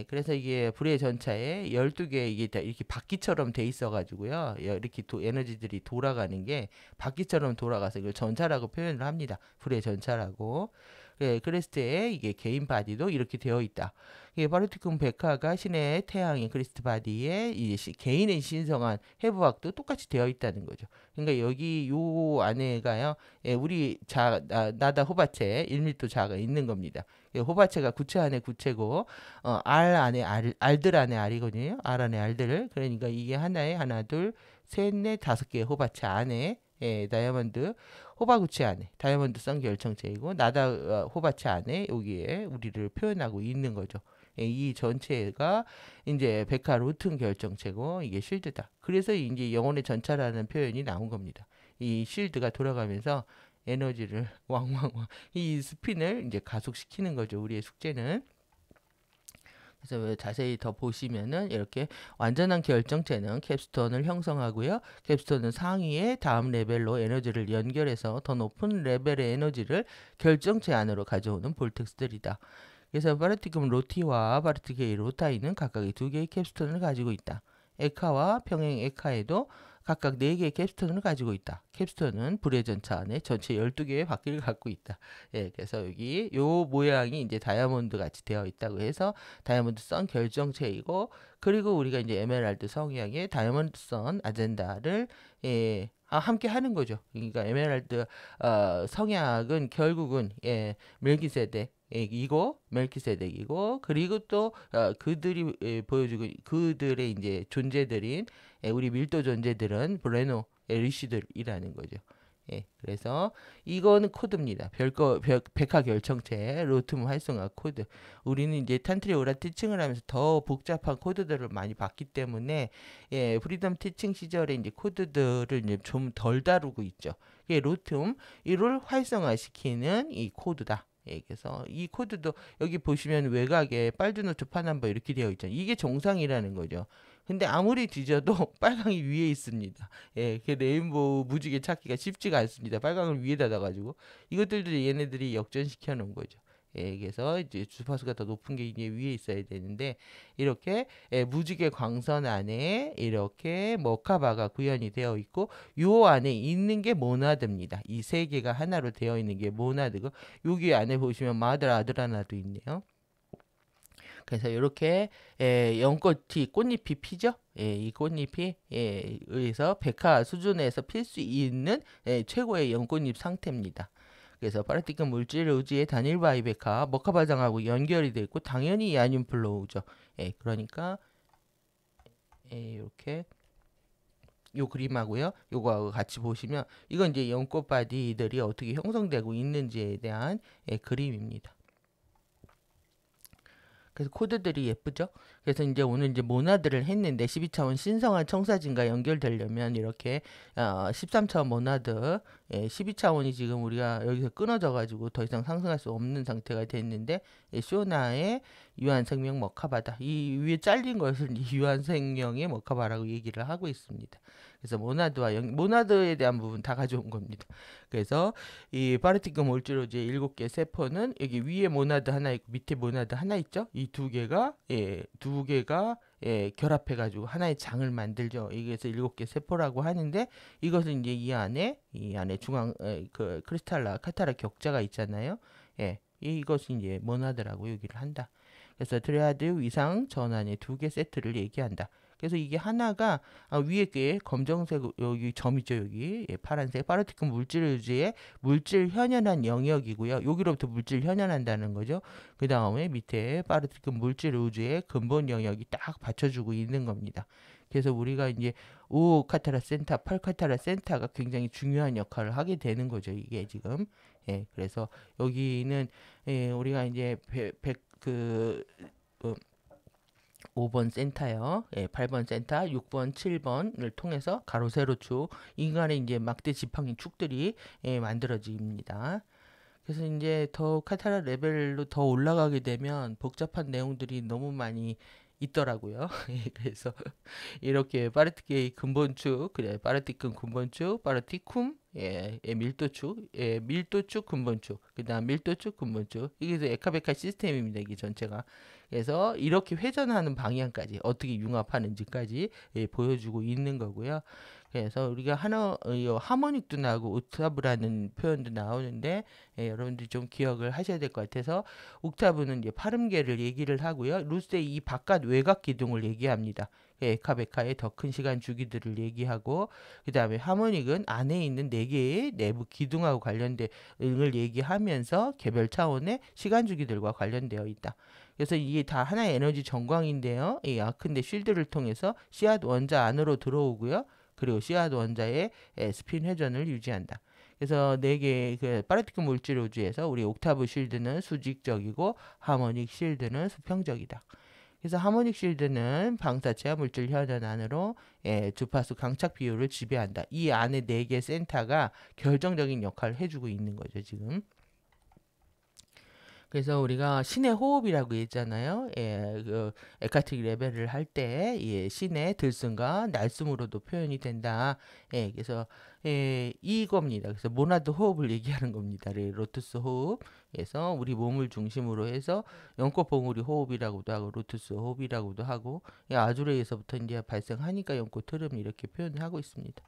그래서 이게 불의 전차에 12개 이게 다 이렇게 바퀴처럼 돼 있어 가지고요. 이렇게 에너지들이 돌아가는 게 바퀴처럼 돌아가서 이걸 전차라고 표현을 합니다. 불의 전차라고. 그랬을 때 이게 개인 바디도 이렇게 되어 있다. 이게 파르티클 백화가 신의 태양인 크리스트 바디에 이제 개인의 신성한 해부학도 똑같이 되어 있다는 거죠. 그러니까 여기 요 안에가요. 우리 나다 호바체 1밀도 자가 있는 겁니다. 호바체가 구체 안에 구체고 알 안에 알들 안에 알이거든요. 알 안에 알들. 그러니까 이게 하나에 하나 둘 셋 넷 다섯 개의 호바체 안에 다이아몬드 호바구체 안에 다이아몬드성 결정체이고 나다 호바체 안에 여기에 우리를 표현하고 있는 거죠. 이 전체가 이제 백화 로튼 결정체고 이게 쉴드다. 그래서 이제 영혼의 전차라는 표현이 나온 겁니다. 이 쉴드가 돌아가면서 에너지를 왕왕왕 이 스핀을 이제 가속시키는 거죠. 우리의 숙제는. 그래서 자세히 더 보시면은 이렇게 완전한 결정체는 캡스톤을 형성하고요. 캡스톤은 상위의 다음 레벨로 에너지를 연결해서 더 높은 레벨의 에너지를 결정체 안으로 가져오는 볼텍스들이다. 그래서 파르티클 로티와 파르티클 로타이는 각각 두 개의 캡스톤을 가지고 있다. 에카와 평행 에카에도 각각 4개의 캡스톤을 가지고 있다. 캡스톤은 불의 전차 안에 전체 12개의 바퀴를 갖고 있다. 그래서 여기 요 모양이 이제 다이아몬드 같이 되어 있다고 해서 다이아몬드 선 결정체이고, 그리고 우리가 이제 에메랄드 성향의 다이아몬드 선 아젠다를 함께 하는 거죠. 그러니까 에메랄드 성향은 결국은 멜기세덱 이고 멜키세덱이고, 그리고 또 그들이 보여주고 그들의 이제 존재들인 우리 밀도 존재들은 브레노 리시들이라는 거죠. 그래서 이거는 코드입니다. 백화 결정체 로트문 활성화 코드. 우리는 이제 탄트리 오라 티칭을 하면서 더 복잡한 코드들을 많이 봤기 때문에 프리덤 티칭 시절에 이제 코드들을 이제 좀 덜 다루고 있죠. 이게 로툼 이를 활성화시키는 이 코드다. 그래서 이 코드도 여기 보시면 외곽에 빨주노초 파남버 이렇게 되어 있잖아요. 이게 정상이라는 거죠. 근데 아무리 뒤져도 빨강이 위에 있습니다. 그 레인보우 무지개 찾기가 쉽지가 않습니다. 빨강을 위에다 놔가지고 이것들도 얘네들이 역전시켜 놓은 거죠. 그래서 이제 주파수가 더 높은 게 이제 위에 있어야 되는데 이렇게 무지개 광선 안에 이렇게 머카바가 구현이 되어 있고 요 안에 있는 게 모나드입니다. 이 세 개가 하나로 되어 있는 게 모나드고 여기 안에 보시면 마드라 아드라나도 있네요. 그래서 이렇게 연꽃이 꽃잎이 피죠. 이 꽃잎이 의해서 백화 수준에서 필 수 있는 최고의 연꽃잎 상태입니다. 그래서 파르티클 물질 우주의 단일 바이 백화 머카바장하고 연결이 되어 있고 당연히 야늄 플로우죠. 그러니까 이렇게 요 그림하고요. 요거하고 같이 보시면 이건 이제 연꽃 바디들이 어떻게 형성되고 있는지에 대한 그림입니다. 그래서 코드들이 예쁘죠? 그래서 이제 오늘 이제 모나드를 했는데 12차원 신성한 청사진과 연결되려면 이렇게 13차원 모나드 12차원이 지금 우리가 여기서 끊어져 가지고 더 이상 상승할 수 없는 상태가 됐는데 쇼나의 유한생명 머카바다. 이 위에 잘린 것을 유한생명의 머카바라고 얘기를 하고 있습니다. 그래서 모나드에 대한 부분 다 가져온 겁니다. 그래서 이 파르티클 몰주로즈의 7개 세포는 여기 위에 모나드 하나 있고 밑에 모나드 하나 있죠? 이 두 개가 결합해 가지고 하나의 장을 만들죠. 이게서 7개 세포라고 하는데 이것은 이제 이 안에 중앙 그 크리스탈라 카타라 격자가 있잖아요. 이것이 이제 모나드라고 얘기를 한다. 그래서 트리아드 위상 전환의 2개 세트를 얘기한다. 그래서 이게 하나가 위에 게 검정색 여기 점이죠. 여기 파란색 파르티클 물질 유지의 물질 현현한 영역이고요. 여기로부터 물질 현현한다는 거죠. 그 다음에 밑에 파르티클 물질 우주의 근본 영역이 딱 받쳐주고 있는 겁니다. 그래서 우리가 이제 5 카타라 센터, 8 카타라 센터가 굉장히 중요한 역할을 하게 되는 거죠. 이게 지금 그래서 여기는 우리가 이제 5번 센터요. 8번 센터, 6번, 7번을 통해서 가로 세로축 인간의 이제 막대 지팡이 축들이 만들어집니다. 그래서 이제 더 카타라 레벨로 더 올라가게 되면 복잡한 내용들이 너무 많이 있더라고요. 그래서 이렇게 파르티케의 근본축, 그래 파르티큰 근본축, 파르티쿰, 밀도축, 밀도축 근본축, 그다음 밀도축 근본축. 이게 에카베카 시스템입니다. 이게 전체가. 그래서 이렇게 회전하는 방향까지 어떻게 융합하는지까지 보여주고 있는 거고요. 그래서 우리가 하모닉도 나오고 옥타브라는 표현도 나오는데 여러분들이 좀 기억을 하셔야 될 것 같아서 옥타브는 이제 파름계를 얘기를 하고요. 루스의 이 바깥 외곽 기둥을 얘기합니다. 에카베카의 더 큰 시간 주기들을 얘기하고 그 다음에 하모닉은 안에 있는 4개의 내부 기둥하고 관련된 을 얘기하면서 개별 차원의 시간 주기들과 관련되어 있다. 그래서 이게 다 하나의 에너지 전광인데요. 이 아크인데 쉴드를 통해서 씨앗 원자 안으로 들어오고요. 그리고 씨앗 원자의 스핀 회전을 유지한다. 그래서 4개의 그 파르티클 물질 우주에서 우리 옥타브 쉴드는 수직적이고 하모닉 쉴드는 수평적이다. 그래서 하모닉 쉴드는 방사체와 물질 현현 안으로 주파수 강착 비율을 지배한다. 이 안에 4개 센터가 결정적인 역할을 해주고 있는 거죠, 지금. 그래서 우리가 신의 호흡이라고 했잖아요. 그 에카틱 레벨을 할 때 신의 들숨과 날숨으로도 표현이 된다. 그래서 이겁니다. 그래서 모나드 호흡을 얘기하는 겁니다. 로투스 호흡. 그래서 우리 몸을 중심으로 해서 연꽃봉우리 호흡이라고도 하고 로투스 호흡이라고도 하고 아주레에서부터 이제 발생하니까 연꽃 흐름 이렇게 표현을 하고 있습니다.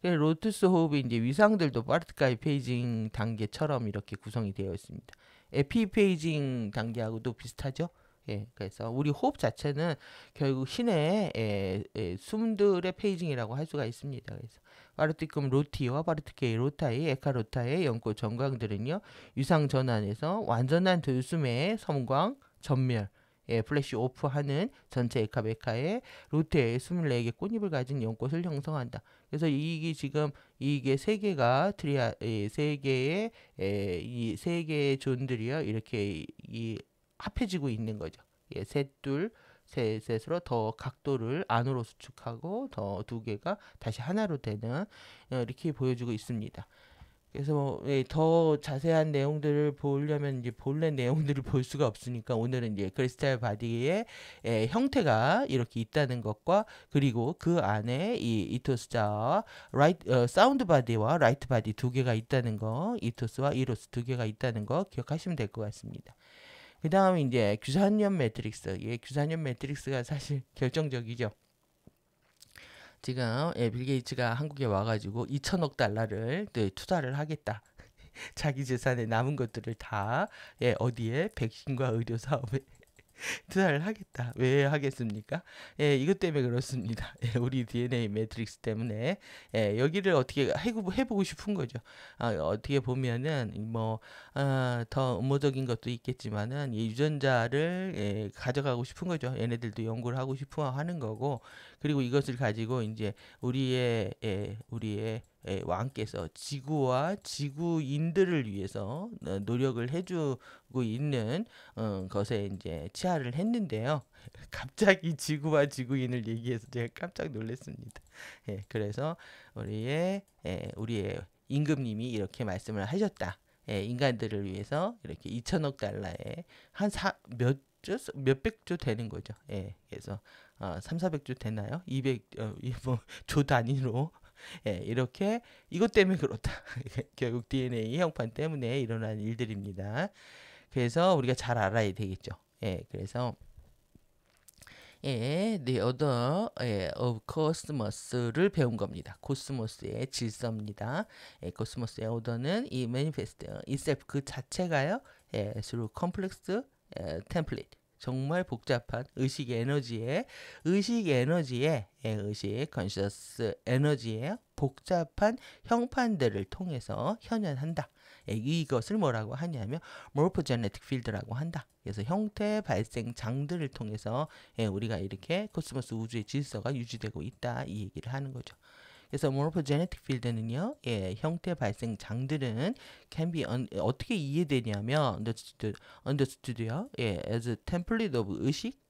로투스 호흡이 이제 위상들도 파르티클 페이징 단계처럼 이렇게 구성이 되어 있습니다. 에피 페이징 단계하고도 비슷하죠. 그래서 우리 호흡 자체는 결국 신의 숨들의 페이징이라고 할 수가 있습니다. 그래서 파르티클 로티와 파르티클 로타의 에카로타의 연꽃 전광들은요 유상 전환에서 완전한 들숨의 섬광 전멸 플래시 오프하는 전체 에카베카의 로테의 24개 꽃잎을 가진 연꽃을 형성한다. 그래서 이게 지금 이게 세 개가 세 개의 이 세 개의 존들이요 이렇게 합해지고 있는 거죠. 셋으로 더 각도를 안으로 수축하고 더 2개가 다시 하나로 되는 이렇게 보여주고 있습니다. 그래서 더 자세한 내용들을 보려면 이제 본래 내용들을 볼 수가 없으니까 오늘은 이제 크리스탈 바디의 형태가 이렇게 있다는 것과 그리고 그 안에 이 이토스자와 사운드 바디와 라이트 바디 2개가 있다는 거, 이토스와 이로스 2개가 있다는 거 기억하시면 될 것 같습니다. 그 다음에 이제 규산염 매트릭스. 규산염 매트릭스가 사실 결정적이죠. 지금 빌 게이츠가 한국에 와가지고 2천억 달러를 투자를 하겠다. 자기 재산에 남은 것들을 다 어디에 백신과 의료 사업에 투자를 하겠다. 왜 하겠습니까? 이것 때문에 그렇습니다. 우리 DNA 매트릭스 때문에 여기를 어떻게 해보고 싶은 거죠. 어떻게 보면은 더 음모적인 것도 있겠지만은 이 유전자를 가져가고 싶은 거죠. 얘네들도 연구를 하고 싶어 하는 거고 그리고 이것을 가지고 이제 우리의 왕께서 지구와 지구인들을 위해서 노력을 해주고 있는 것에 이제 치하를 했는데요. 갑자기 지구와 지구인을 얘기해서 제가 깜짝 놀랐습니다. 그래서 우리의 임금님이 이렇게 말씀을 하셨다. 인간들을 위해서 이렇게 2천억 달러에 몇백 조 되는 거죠. 그래서 3, 400조 되나요? 200조 단위로 이렇게 이것 때문에 그렇다. 결국 DNA 형판 때문에 일어난 일들입니다. 그래서 우리가 잘 알아야 되겠죠. 그래서 the order of cosmos를 배운 겁니다. 코스모스의 질서입니다. 코스모스의 order는 이 manifest itself 그 자체가요. through complex template 정말 복잡한 의식 에너지의 conscious 에너지의 복잡한 형판들을 통해서 현현한다. 이것을 뭐라고 하냐면 morphogenetic field라고 한다. 그래서 형태 발생 장들을 통해서 우리가 이렇게 코스모스 우주의 질서가 유지되고 있다. 이 얘기를 하는 거죠. 그래서 morphogenetic field는요, 형태 발생 장들은 can be 어떻게 이해되냐면 understood요, as a template of 의식,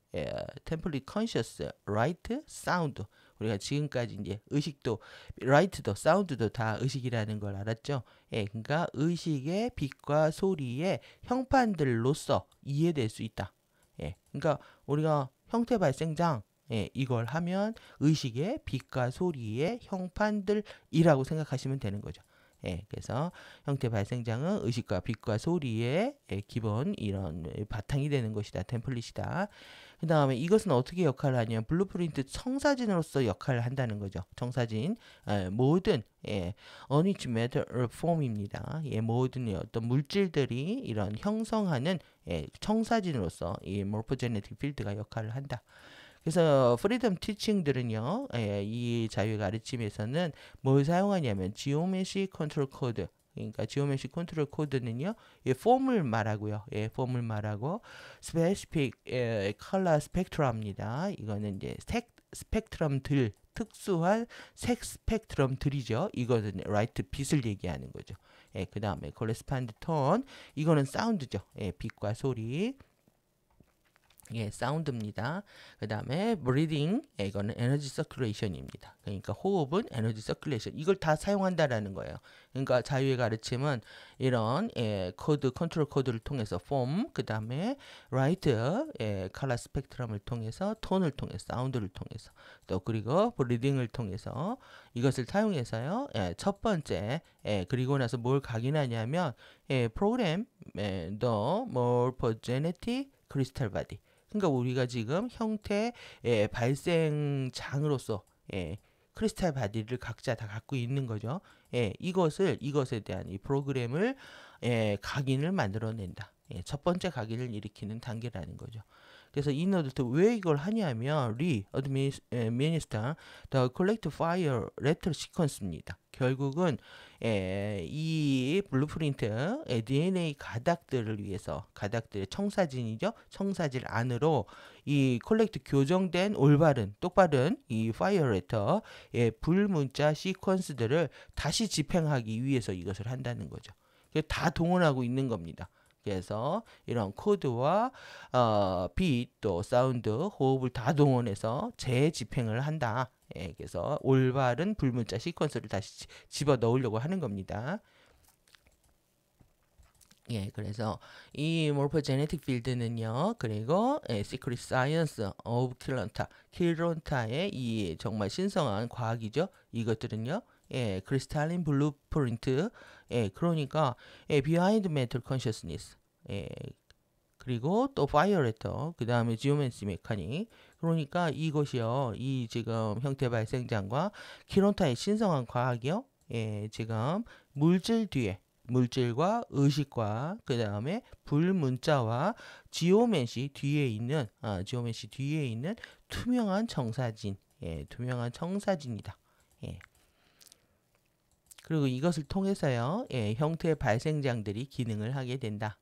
template conscious, right, sound. 우리가 지금까지 이제 의식도, right도, sound도 다 의식이라는 걸 알았죠. 그러니까 의식의 빛과 소리의 형판들로서 이해될 수 있다. 그러니까 우리가 형태 발생장 이걸 하면 의식의 빛과 소리의 형판들이라고 생각하시면 되는 거죠. 그래서 형태 발생장은 의식과 빛과 소리의 기본 이런 바탕이 되는 것이다. 템플릿이다. 그 다음에 이것은 어떻게 역할을 하냐면 블루프린트 청사진으로서 역할을 한다는 거죠. 청사진 모든 unit matter form입니다. 모든 어떤 물질들이 이런 형성하는 청사진으로서 이 morphogenetic field가 역할을 한다. 그래서 프리덤 티칭들은요, 이 자유 가르침에서는 뭘 사용하냐면 지오메시 컨트롤 코드. 그러니까 지오메시 컨트롤 코드는요, 폼을 말하고요. 폼을 말하고 스페시픽 컬러 스펙트럼입니다. 이거는 이제 색 스펙트럼들 특수한 색 스펙트럼들이죠. 이거는 라이트 빛을 얘기하는 거죠. 그 다음에 correspond tone 이거는 사운드죠. 빛과 소리. 사운드입니다. 그 다음에 breathing, 이거는 에너지 서큘레이션입니다. 그러니까 호흡은 에너지 서큘레이션. 이걸 다 사용한다라는 거예요. 그러니까 자유의 가르침은 이런 코드, 컨트롤 코드를 통해서 폼, 그 다음에 라이트, 컬러 스펙트럼을 통해서 톤을 통해서, 사운드를 통해서 또 그리고 breathing을 통해서 이것을 사용해서요. 첫 번째, 그리고 나서 뭘 각인하냐면 프로그램, the morphogenetic crystal body. 그러니까 우리가 지금 형태 발생장으로서 크리스탈 바디를 각자 다 갖고 있는 거죠. 이것에 대한 이 프로그램을 각인을 만들어낸다. 첫 번째 각인을 일으키는 단계라는 거죠. 그래서 이 노드도 왜 이걸 하냐면 administer the collect file letter sequence입니다. 결국은 이 블루프린트 DNA 가닥들을 위해서 가닥들의 청사진이죠. 청사진 안으로 이 콜렉트 교정된 올바른 똑바른 이 파이어 레터의 불문자 시퀀스들을 다시 집행하기 위해서 이것을 한다는 거죠. 다 동원하고 있는 겁니다. 그래서 이런 코드와 빛, 또 사운드, 호흡을 다 동원해서 재집행을 한다. 그래서 올바른 불문자 시퀀스를 다시 집어 넣으려고 하는 겁니다. 그래서 이 morphogenetic field는요, 그리고 secret science of 킬론타의 이 정말 신성한 과학이죠. 이것들은요, 크리스탈린 블루프린트, 그러니까 behind matter consciousness, 그리고 또 파이어레터, 그 다음에 지오멘시 메카닉. 그러니까 이것이요, 이 지금 형태 발생장과 킬론타의 신성한 과학이요, 지금 물질 뒤에 물질과 의식과 그 다음에 불문자와 지오메시 뒤에 있는 투명한 청사진, 투명한 청사진이다. 그리고 이것을 통해서요, 형태 발생장들이 기능을 하게 된다.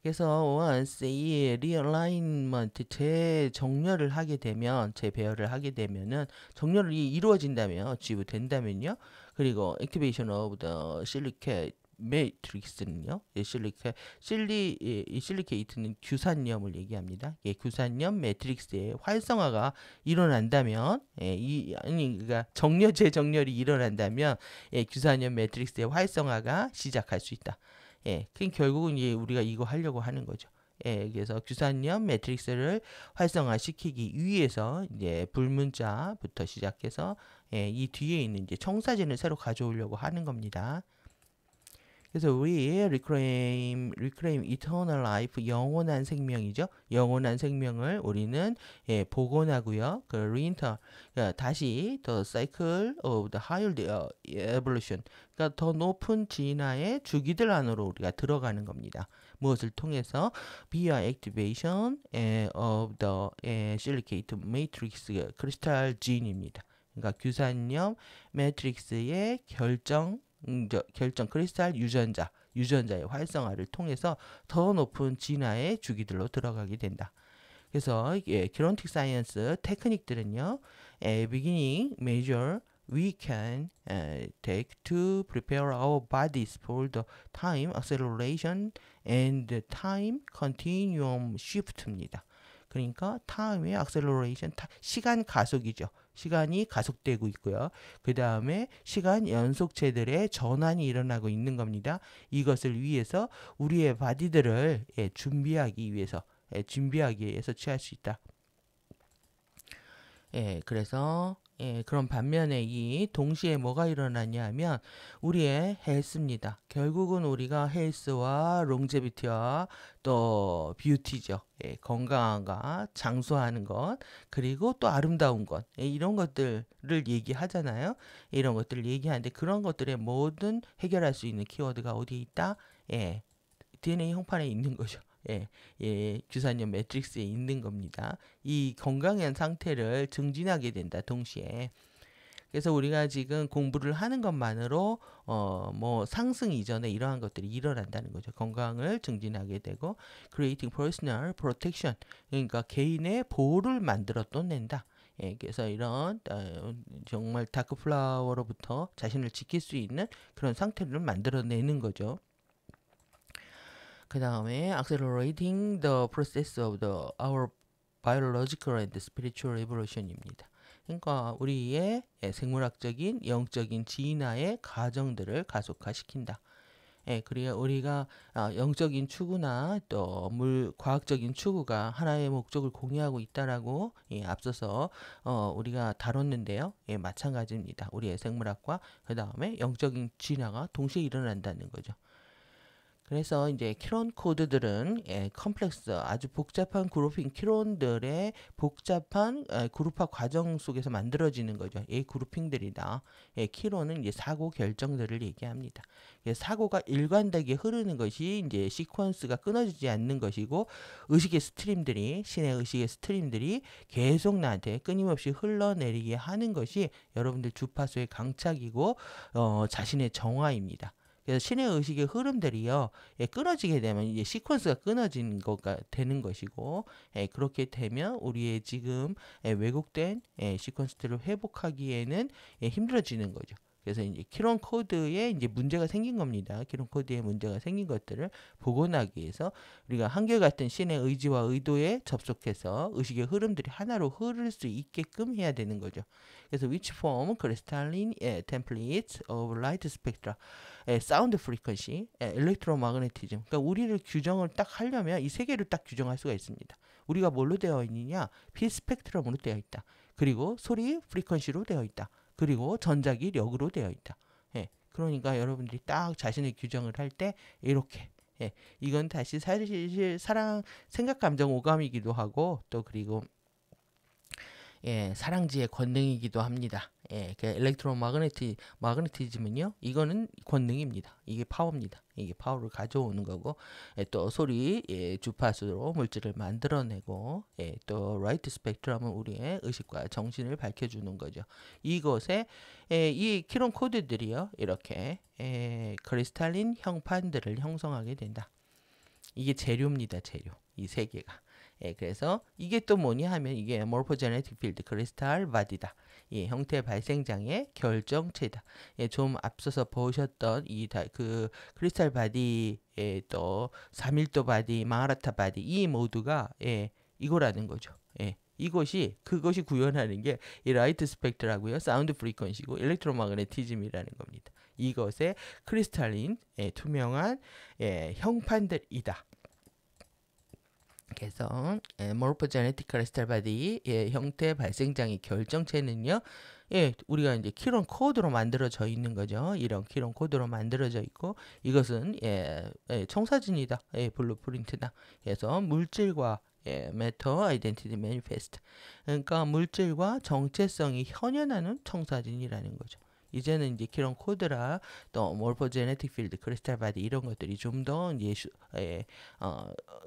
그래서 once 이 realignment 재정렬을 하게 되면 재배열을 하게 되면은 정렬이 이루어진다면 achieve 된다면요. 그리고 activation of the silicate matrix는요. 이 실리케이트는 규산염을 얘기합니다. 예, 규산염 매트릭스의 활성화가 일어난다면 그러니까 재정렬이 일어난다면 규산염 매트릭스의 활성화가 시작할 수 있다. 예, 결국은 이제 우리가 이거 하려고 하는 거죠. 예, 그래서 규산염 매트릭스를 활성화시키기 위해서 이제 불문자부터 시작해서 이 뒤에 있는 이제 청사진을 새로 가져오려고 하는 겁니다. 그래서 우리 reclaim eternal life 영원한 생명이죠. 영원한 생명을 우리는 복원하고요. 그 reinter 그러니까 다시 the cycle of the higher evolution 그러니까 더 높은 진화의 주기들 안으로 우리가 들어가는 겁니다. 무엇을 통해서 via activation of the silicate matrix crystal gene입니다. 그러니까 규산염 매트릭스의 결정 크리스탈 유전자의 활성화를 통해서 더 높은 진화의 주기들로 들어가게 된다. 그래서 기론틱 사이언스 테크닉들은요, beginning measure we can take to prepare our bodies for the time acceleration and the time continuum shift입니다. 그러니까 time의 acceleration, 시간 가속이죠. 시간이 가속되고 있고요. 그 다음에 시간 연속체들의 전환이 일어나고 있는 겁니다. 이것을 위해서 우리의 바디들을 준비하기 위해서 취할 수 있다. 그래서 그런 반면에 이 동시에 뭐가 일어나냐 하면 우리의 헬스입니다. 결국은 우리가 헬스와 롱제비티와 또 뷰티죠. 건강함과 장수하는 것 그리고 또 아름다운 것 이런 것들을 얘기하잖아요. 이런 것들을 얘기하는데 그런 것들의 모든 해결할 수 있는 키워드가 어디에 있다? DNA 형판에 있는 거죠. 규산염 매트릭스에 있는 겁니다. 이 건강한 상태를 증진하게 된다. 동시에. 그래서 우리가 지금 공부를 하는 것만으로 뭐 상승 이전에 이러한 것들이 일어난다는 거죠. 건강을 증진하게 되고 creating personal protection 그러니까 개인의 보호를 만들어 또 낸다. 그래서 이런 정말 다크 플라워로부터 자신을 지킬 수 있는 그런 상태를 만들어내는 거죠. 그 다음에 accelerating the process of our biological and spiritual evolution입니다. 그러니까 우리의 생물학적인, 영적인 진화의 과정들을 가속화시킨다. 그리고 우리가 영적인 추구나 또 과학적인 추구가 하나의 목적을 공유하고 있다라고 앞서서 우리가 다뤘는데요. 마찬가지입니다. 우리의 생물학과 그 다음에 영적인 진화가 동시에 일어난다는 거죠. 그래서 이제 키론 코드들은 컴플렉스 아주 복잡한 그룹핑 키론들의 복잡한 그룹화 과정 속에서 만들어지는 거죠. 이 그룹핑들이다. 키론은 이제 사고 결정들을 얘기합니다. 사고가 일관되게 흐르는 것이 이제 시퀀스가 끊어지지 않는 것이고 의식의 스트림들이 신의 의식의 스트림들이 계속 나한테 끊임없이 흘러내리게 하는 것이 여러분들 주파수의 강착이고 자신의 정화입니다. 그래서 신의 의식의 흐름들이요, 끊어지게 되면 이제 시퀀스가 끊어진 거가 되는 것이고, 그렇게 되면 우리의 지금 왜곡된 시퀀스들을 회복하기에는 힘들어지는 거죠. 그래서 이제 키론 코드에 이제 문제가 생긴 겁니다. 키론 코드에 문제가 생긴 것들을 복원하기 위해서 우리가 한결같은 신의 의지와 의도에 접속해서 의식의 흐름들이 하나로 흐를 수 있게끔 해야 되는 거죠. 그래서 which form crystalline templates of light spectra, 사운드 프리퀀시, 일렉트로마그네티즘. 그러니까 우리를 규정을 딱 하려면 이 세 개를 딱 규정할 수가 있습니다. 우리가 뭘로 되어 있느냐? 피 스펙트럼으로 되어 있다. 그리고 소리 프리퀀시로 되어 있다. 그리고 전자기 력으로 되어 있다. 그러니까 여러분들이 딱 자신의 규정을 할 때 이렇게 이건 다시 사실 사랑, 생각, 감정, 오감이기도 하고 또 그리고 사랑지의 권능이기도 합니다. 그 마그네티즘은요, 이거는 권능입니다. 이게 파워입니다. 이게 파워를 가져오는 거고, 또 소리, 주파수로 물질을 만들어내고, 또 라이트 스펙트럼은 우리의 의식과 정신을 밝혀주는 거죠. 이것에 이 키론 코드들이요, 이렇게 크리스탈린 형판들을 형성하게 된다. 이게 재료입니다. 재료. 이 세 개가. 예, 그래서 이게 또 뭐냐 하면 이게 morphogenetic field crystal body다. 예, 형태 발생장의 결정체다. 예, 좀 앞서서 보셨던 그 크리스탈 바디의 또 3일도 바디, 마하라타 바디 이 모두가 예, 이거라는 거죠. 예. 그것이 구현하는 게 이 라이트 스펙트라고요. 사운드 프리퀀시고 일렉트로마그네티즘이라는 겁니다. 이것의 크리스탈린 투명한 형판들이다. 그래서 모르포제네틱 크리스탈 바디 형태 발생장의 결정체는요. 우리가 이제 키론 코드로 만들어져 있는 거죠. 이런 키론 코드로 만들어져 있고 이것은 청사진이다. 블루프린트다. 그래서 물질과 Matter Identity Manifest. 그러니까 물질과 정체성이 현현하는 청사진이라는 거죠. 이제는 이제 키론 코드라 또 몰포제네틱 필드, 크리스탈 바디 이런 것들이 좀 더 이제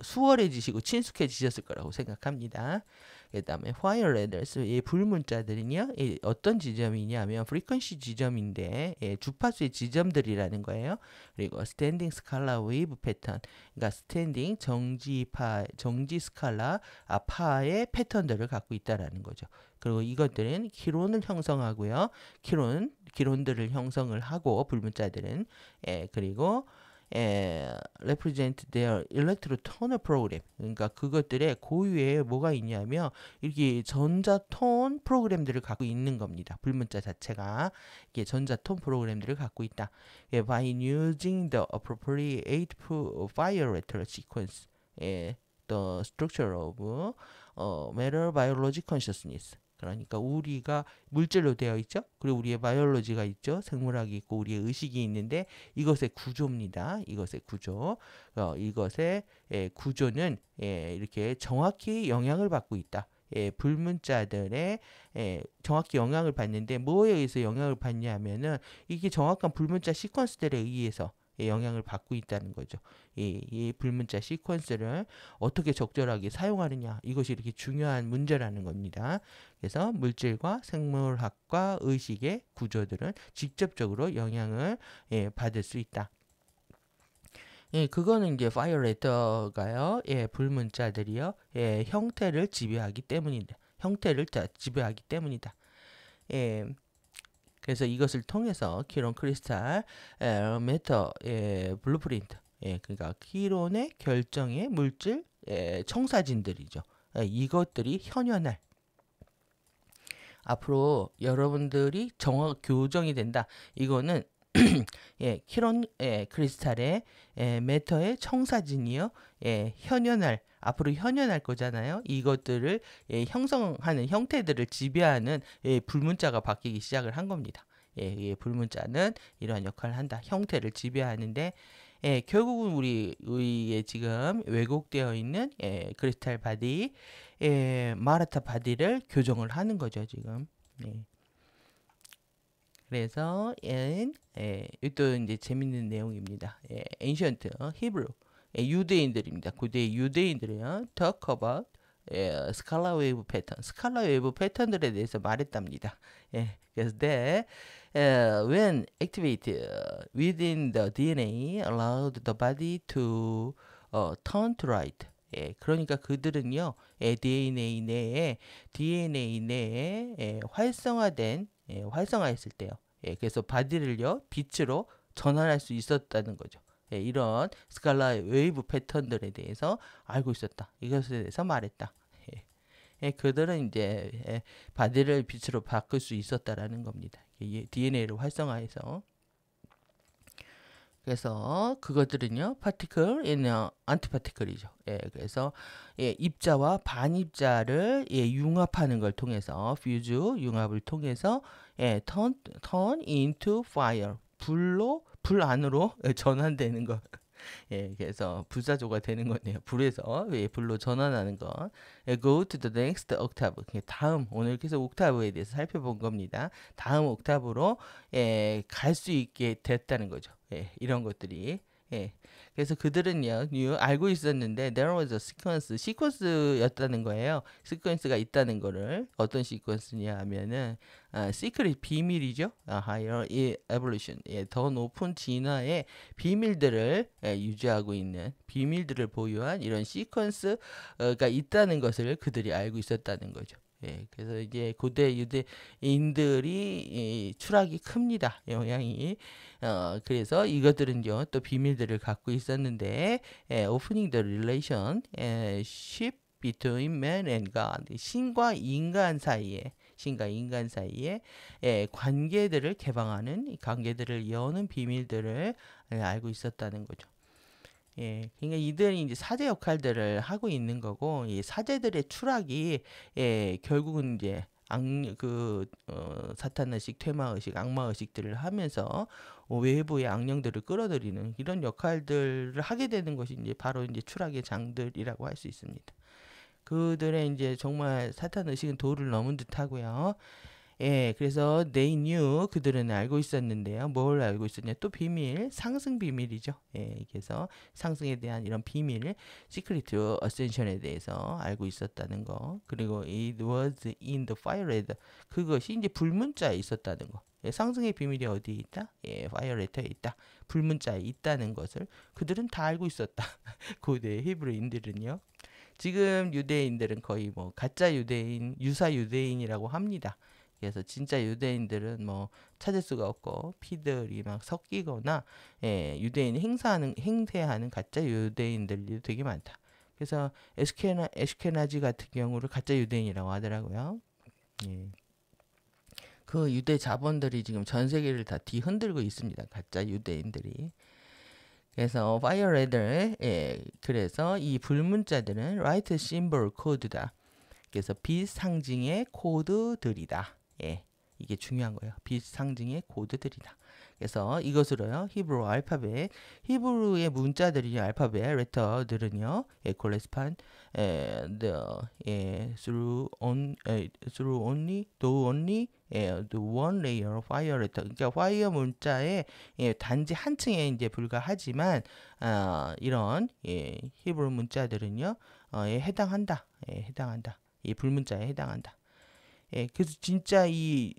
수월해지시고 친숙해지셨을 거라고 생각합니다. 그다음에 fire letters, 이 불문자들은요, 어떤 지점이냐면 프리퀀시 지점인데 주파수의 지점들이라는 거예요. 그리고 standing scalar wave pattern, 그러니까 standing 정지 스칼라 파의 패턴들을 갖고 있다라는 거죠. 그리고 이것들은 키론을 형성하고요. 키론들을 형성을 하고 불문자들은 그리고 represent their electrotonal program. 그러니까 그것들의 고유의 뭐가 있냐면 이렇게 전자톤 프로그램들을 갖고 있는 겁니다. 불문자 자체가 이게 전자톤 프로그램들을 갖고 있다. By using the appropriate fire letter sequence, the structure of matter biology consciousness. 그러니까 우리가 물질로 되어 있죠. 그리고 우리의 바이올로지가 있죠. 생물학이 있고 우리의 의식이 있는데 이것의 구조입니다. 이것의 구조. 이것의 구조는 이렇게 정확히 영향을 받고 있다. 불문자들의 정확히 영향을 받는데 뭐에 의해서 영향을 받냐면은 이게 정확한 불문자 시퀀스들에 의해서 영향을 받고 있다는 거죠. 이 불문자 시퀀스를 어떻게 적절하게 사용하느냐, 이것이 이렇게 중요한 문제라는 겁니다. 그래서 물질과 생물학과 의식의 구조들은 직접적으로 영향을 받을 수 있다. 그거는 이제 파이어레터가요. 불문자들이요. 형태를 지배하기 때문이다. 지배하기 때문이다. 그래서 이것을 통해서 키론 크리스탈 메터 블루프린트, 그러니까 키론의 결정의 물질 청사진들이죠. 이것들이 현현할 앞으로 여러분들이 교정이 된다. 이거는 키론 크리스탈의 메터의 청사진이요. 앞으로 현현할 거잖아요. 이것들을 형성하는 형태들을 지배하는 불문자가 바뀌기 시작을 한 겁니다. 불문자는 이러한 역할을 한다. 형태를 지배하는데 결국은 우리의 지금 왜곡되어 있는 크리스탈 바디, 마라타 바디를 교정을 하는 거죠, 지금. 그래서 이것도 이제 재밌는 내용입니다. ancient Hebrew 유대인들입니다. 고대 유대인들이요. talk about scalar wave pattern, 스칼라 웨이브 패턴들에 대해서 말했답니다. 그래서 when activated within the DNA allowed the body to turn to right. 그러니까 그들은요, DNA 내에 활성화했을 때요. 그래서 바디를요, 빛으로 전환할 수 있었다는 거죠. 이런 스칼라 웨이브 패턴들에 대해서 알고 있었다. 이것에 대해서 말했다. 그들은 이제 바디를 빛으로 바꿀 수 있었다라는 겁니다. DNA를 활성화해서. 그래서 그것들은요, 파티클, 안티파티클이죠. 그래서 입자와 반입자를 융합하는 걸 통해서 퓨즈 융합을 통해서 turn into fire, 불 안으로 전환되는 것. 그래서 불사조가 되는 거네요. 불에서 불로 전환하는 것. Go to the next octave. 다음, 오늘 계속 옥타브에 대해서 살펴본 겁니다. 다음 옥타브로 갈 수 있게 됐다는 거죠. 이런 것들이. 그래서 그들은요, 알고 있었는데 there was a sequence, 시퀀스였다는 거예요. 시퀀스가 있다는 거를. 어떤 시퀀스냐 하면은 secret, 비밀이죠. higher evolution, 더 높은 진화의 비밀들을 유지하고 있는, 비밀들을 보유한 이런 시퀀스가 있다는 것을 그들이 알고 있었다는 거죠. 그래서 이제 고대 유대인들이 추락이 큽니다. 영향이. 그래서 이것들은요, 또 비밀들을 갖고 있었는데, opening the relationship between man and God, 신과 인간 사이에, 관계들을 개방하는, 관계들을 여는 비밀들을 알고 있었다는 거죠. 그러니까 이들이 이제 사제 역할들을 하고 있는 거고, 이 사제들의 추락이 결국은 이제 사탄의식, 퇴마의식, 악마의식들을 하면서 외부의 악령들을 끌어들이는 이런 역할들을 하게 되는 것이 이제 바로 이제 추락의 장들이라고 할 수 있습니다. 그들의 이제 정말 사탄의식은 도를 넘은 듯하고요. 그래서 they knew, 그들은 알고 있었는데요. 뭘 알고 있었냐? 또 비밀, 상승 비밀이죠. 그래서 상승에 대한 이런 비밀, secret ascension에 대해서 알고 있었다는 거. 그리고 it was in the fire letter, 그것이 이제 불문자에 있었다는 거. 상승의 비밀이 어디에 있다? fire letter에 있다. 불문자에 있다는 것을 그들은 다 알고 있었다. 고대 히브리인들은요. 지금 유대인들은 거의 뭐 가짜 유대인, 유사 유대인이라고 합니다. 그래서 진짜 유대인들은 뭐 찾을 수가 없고 피들이 막 섞이거나 유대인이 행세하는 가짜 유대인들이 되게 많다. 그래서 에스케나지 같은 경우를 가짜 유대인이라고 하더라고요. 그 유대 자본들이 지금 전 세계를 다 뒤흔들고 있습니다. 가짜 유대인들이. 그래서 fire letter, 그래서 이 불문자들은 right symbol code다. 그래서 비상징의 코드들이다. 이게 중요한 거예요. 비상징의 코드들이다. 그래서 이것으로요, 히브리 알파벳, 히브리의 문자들이 알파벳, letter들은요, correspond through only the one layer of fire letter. 그러니까 fire 문자에 단지 한 층에 이제 불과하지만 이런 히브리 문자들은요, 해당한다. 이 불문자에 해당한다. 그래서 진짜의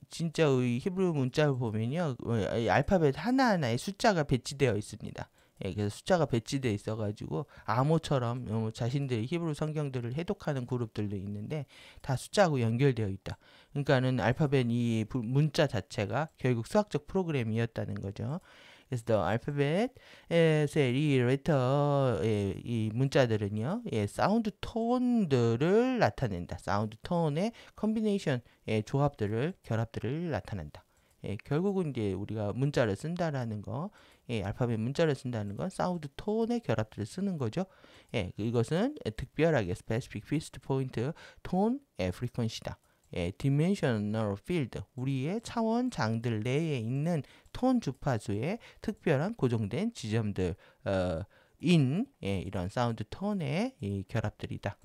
히브리 문자를 보면요, 이 알파벳 하나하나에 숫자가 배치되어 있습니다. 그래서 숫자가 배치되어 있어가지고 암호처럼 자신들이 히브리 성경들을 해독하는 그룹들도 있는데 다 숫자하고 연결되어 있다. 그러니까는 알파벳 이 문자 자체가 결국 수학적 프로그램이었다는 거죠. 그래서 the alphabet의 이 레터, 이 문자들은요, 사운드 톤들을 나타낸다. 사운드 톤의 컨비네이션, 결합들을 나타낸다. 결국은 이제 우리가 문자를 쓴다라는 거, 알파벳 문자를 쓴다는 건 사운드 톤의 결합들을 쓰는 거죠. 이것은 특별하게 specific fixed point tone frequency다. dimensional field, 우리의 차원 장들 내에 있는 톤 주파수의 특별한 고정된 지점들 이런 사운드 톤의 결합들이다.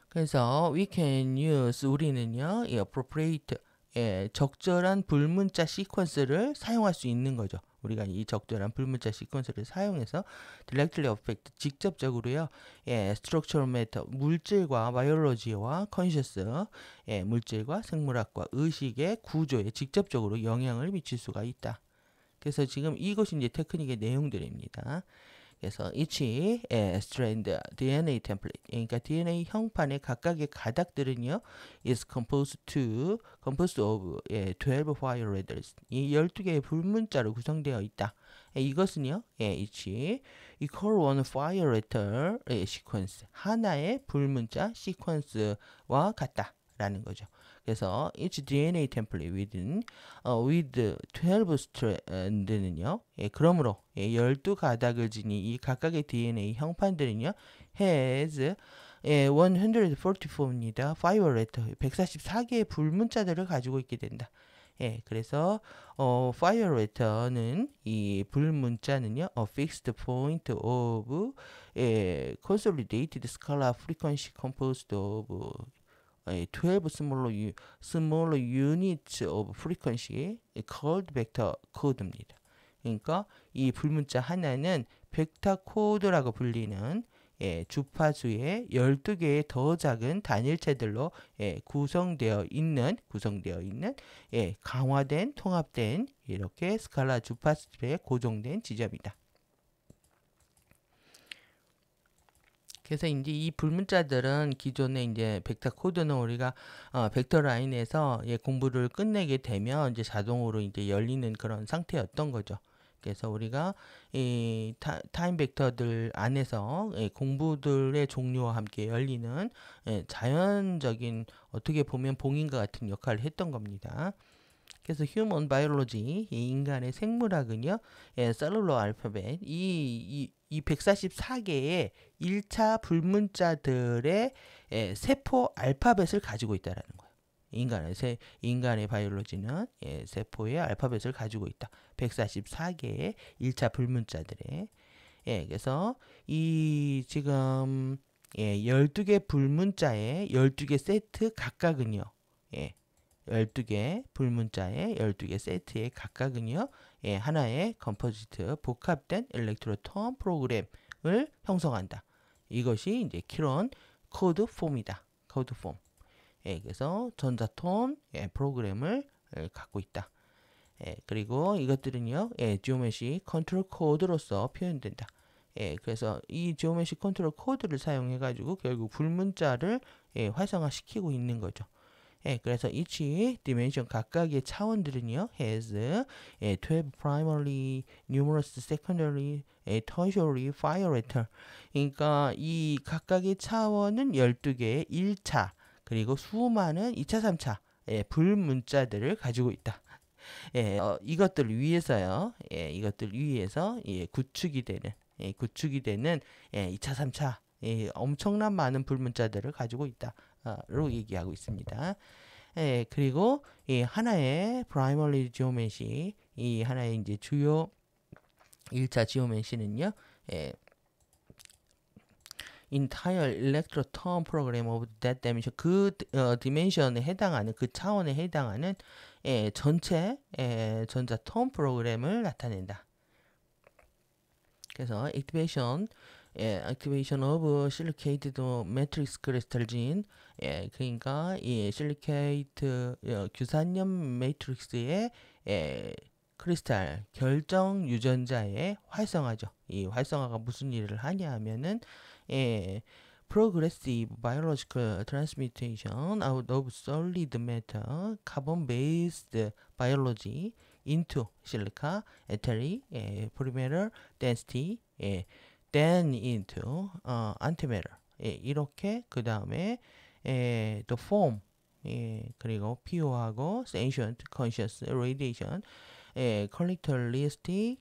그래서 we can use, 우리는요, appropriate, 적절한 불문자 시퀀스를 사용할 수 있는 거죠. 우리가 이 적절한 불문자 시퀀스를 사용해서 directly affect, 직접적으로요, structural matter, 물질과 biology와 conscious, 물질과 생물학과 의식의 구조에 직접적으로 영향을 미칠 수가 있다. 그래서 지금 이것이 이제 테크닉의 내용들입니다. 그래서 each strand DNA template, 그러니까 DNA 형판의 각각의 가닥들은요, is composed of 12 fire letters, 이 12개의 불문자로 구성되어 있다. 이것은요, each equal one fire letter sequence, 하나의 불문자 시퀀스와 같다라는 거죠. 그래서 each DNA template with 12 strand는요, 그러므로 12가닥을 지닌 이 각각의 DNA 형판들은요, has 144입니다. fire letter, 144개의 불문자들을 가지고 있게 된다. 그래서 fire letter는, 이 불문자는요, a fixed point of consolidated scalar frequency composed of 12 smaller units of frequency called vector code입니다. 그러니까 이 불문자 하나는 벡터 코드라고 불리는 주파수의 12개의 더 작은 단일체들로 구성되어 있는 강화된 통합된 이렇게 스칼라 주파수에 고정된 지점이다. 그래서 이제 이 불문자들은 기존에 이제 벡터 코드는 우리가 벡터 라인에서 공부를 끝내게 되면 이제 자동으로 이제 열리는 그런 상태였던 거죠. 그래서 우리가 이 타임 벡터들 안에서 공부들의 종류와 함께 열리는 자연적인 어떻게 보면 봉인과 같은 역할을 했던 겁니다. 그래서 휴먼 바이올로지, 이 인간의 생물학은요, 셀룰러 알파벳, 이 144개의 1차 불문자들의 세포 알파벳을 가지고 있다라는 거예요. 인간의 바이올로지는 세포의 알파벳을 가지고 있다. 144개의 1차 불문자들의. 그래서 이 지금 12개 불문자의 12개 세트 각각은요. 12개 불문자의 12개 세트의 각각은요. 하나의 컴포지트 복합된 일렉트로톤 프로그램을 형성한다. 이것이 이제 키론 코드 폼이다. 코드 폼. 그래서 전자톤 프로그램을 갖고 있다. 그리고 이것들은요. 지오메시 컨트롤 코드로서 표현된다. 그래서 이 지오메시 컨트롤 코드를 사용해 가지고 결국 불문자를 활성화시키고 있는 거죠. 그래서 each dimension 각각의 차원들은요, has 12 primary, numerous secondary, tertiary violator. 그러니까 이 각각의 차원은 12개의 1차, 그리고 수많은 2차, 3차 불문자들을 가지고 있다. 이것들 위해서요, 이것들 위해서 구축이 되는 2차, 3차 엄청난 많은 불문자들을 가지고 있다로 얘기하고 있습니다. 그리고 이 하나의 primary geometry, 이 하나의 이제 주요 1차 geometry는요, entire electroton program of that dimension, 그 dimension에 해당하는, 그 차원에 해당하는 전체 전자톤 프로그램을 나타낸다. 그래서 activation of silicated matrix crystal gene, 그러니까 이 실리케이트 규산염 매트릭스의 크리스탈 결정 유전자의 활성화죠. 이 활성화가 무슨 일을 하냐 하면은 progressive biological transmutation out of solid matter, carbon-based biology into silica, etheric, polymer density, then into antimatter. 이렇게 그 다음에 the form, 그리고 PO하고 sentient conscious radiation, collectivistic,